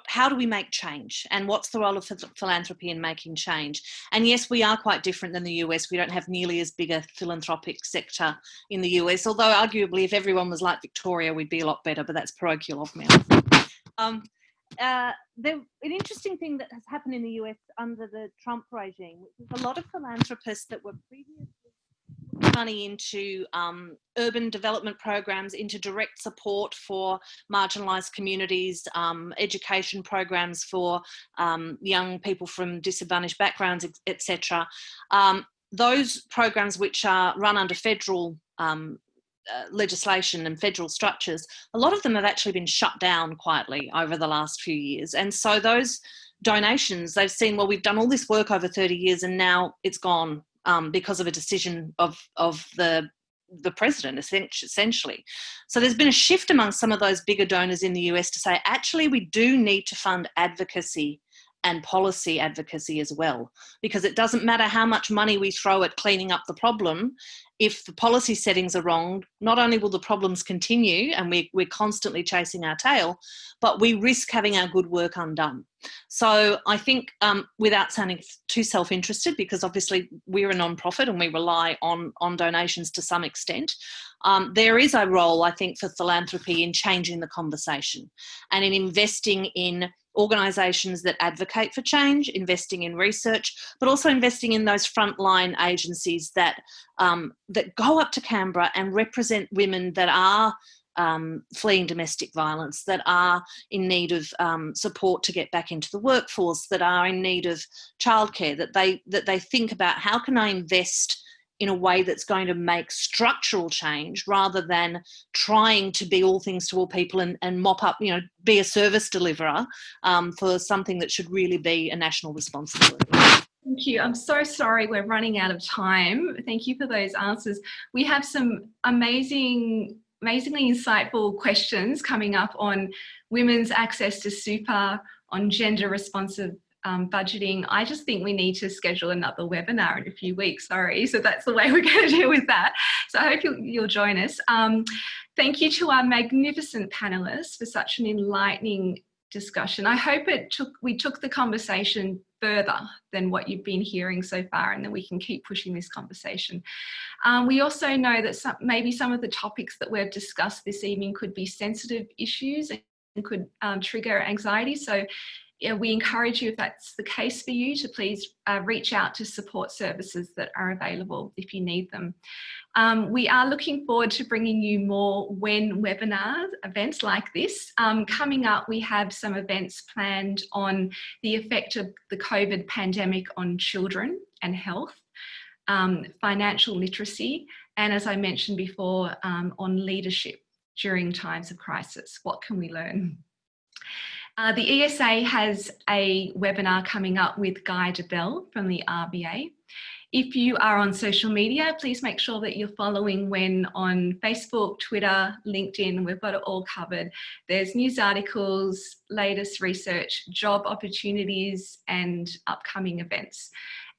how do we make change, and what's the role of philanthropy in making change? And yes, we are quite different than the US. We don't have nearly as big a philanthropic sector in the US, although arguably if everyone was like Victoria, we'd be a lot better, but that's parochial of me. An interesting thing that has happened in the US under the Trump regime, which is a lot of philanthropists that were previously putting money into urban development programs, into direct support for marginalised communities, education programs for young people from disadvantaged backgrounds, etc. Those programs which are run under federal legislation and federal structures, a lot of them have actually been shut down quietly over the last few years. And so those donations, they've seen, well, we've done all this work over 30 years and now it's gone because of a decision of the president, essentially. So there's been a shift among some of those bigger donors in the US to say, actually, we do need to fund advocacy and policy advocacy as well, because it doesn't matter how much money we throw at cleaning up the problem. If the policy settings are wrong, not only will the problems continue and we're constantly chasing our tail, but we risk having our good work undone. So I think without sounding too self-interested, because obviously we're a non-profit and we rely on donations to some extent, there is a role, I think, for philanthropy in changing the conversation and in investing in organisations that advocate for change, investing in research, but also investing in those frontline agencies that go up to Canberra and represent women that are fleeing domestic violence, that are in need of support to get back into the workforce, that are in need of childcare, that they think about how can I invest in a way that's going to make structural change rather than trying to be all things to all people and mop up, be a service deliverer for something that should really be a national responsibility. Thank you. I'm so sorry we're running out of time. Thank you for those answers. We have some amazingly insightful questions coming up on women's access to super, on gender responsive budgeting. I just think we need to schedule another webinar in a few weeks, sorry. So that's the way we're going to deal with that. So I hope you'll join us. Thank you to our magnificent panelists for such an enlightening discussion. I hope we took the conversation further than what you've been hearing so far, and then we can keep pushing this conversation. We also know that maybe some of the topics that we've discussed this evening could be sensitive issues and could trigger anxiety. So we encourage you, if that's the case for you, to please reach out to support services that are available if you need them. We are looking forward to bringing you more webinar events like this. Coming up, we have some events planned on the effect of the COVID pandemic on children and health, financial literacy, and as I mentioned before, on leadership during times of crisis. What can we learn? The ESA has a webinar coming up with Guy DeBell from the RBA. If you are on social media, please make sure that you're following Wen on Facebook, Twitter, LinkedIn. We've got it all covered. There's news articles, latest research, job opportunities, and upcoming events.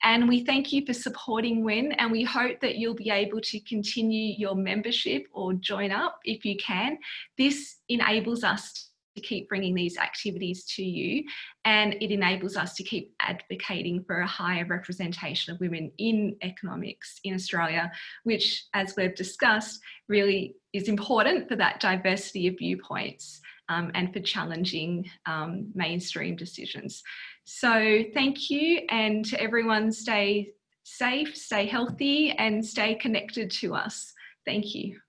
And we thank you for supporting Wen, and we hope that you'll be able to continue your membership or join up if you can. This enables us to keep bringing these activities to you, and it enables us to keep advocating for a higher representation of women in economics in Australia, which, as we've discussed, really is important for that diversity of viewpoints and for challenging mainstream decisions. So thank you, and to everyone, stay safe, stay healthy, and stay connected to us. Thank you.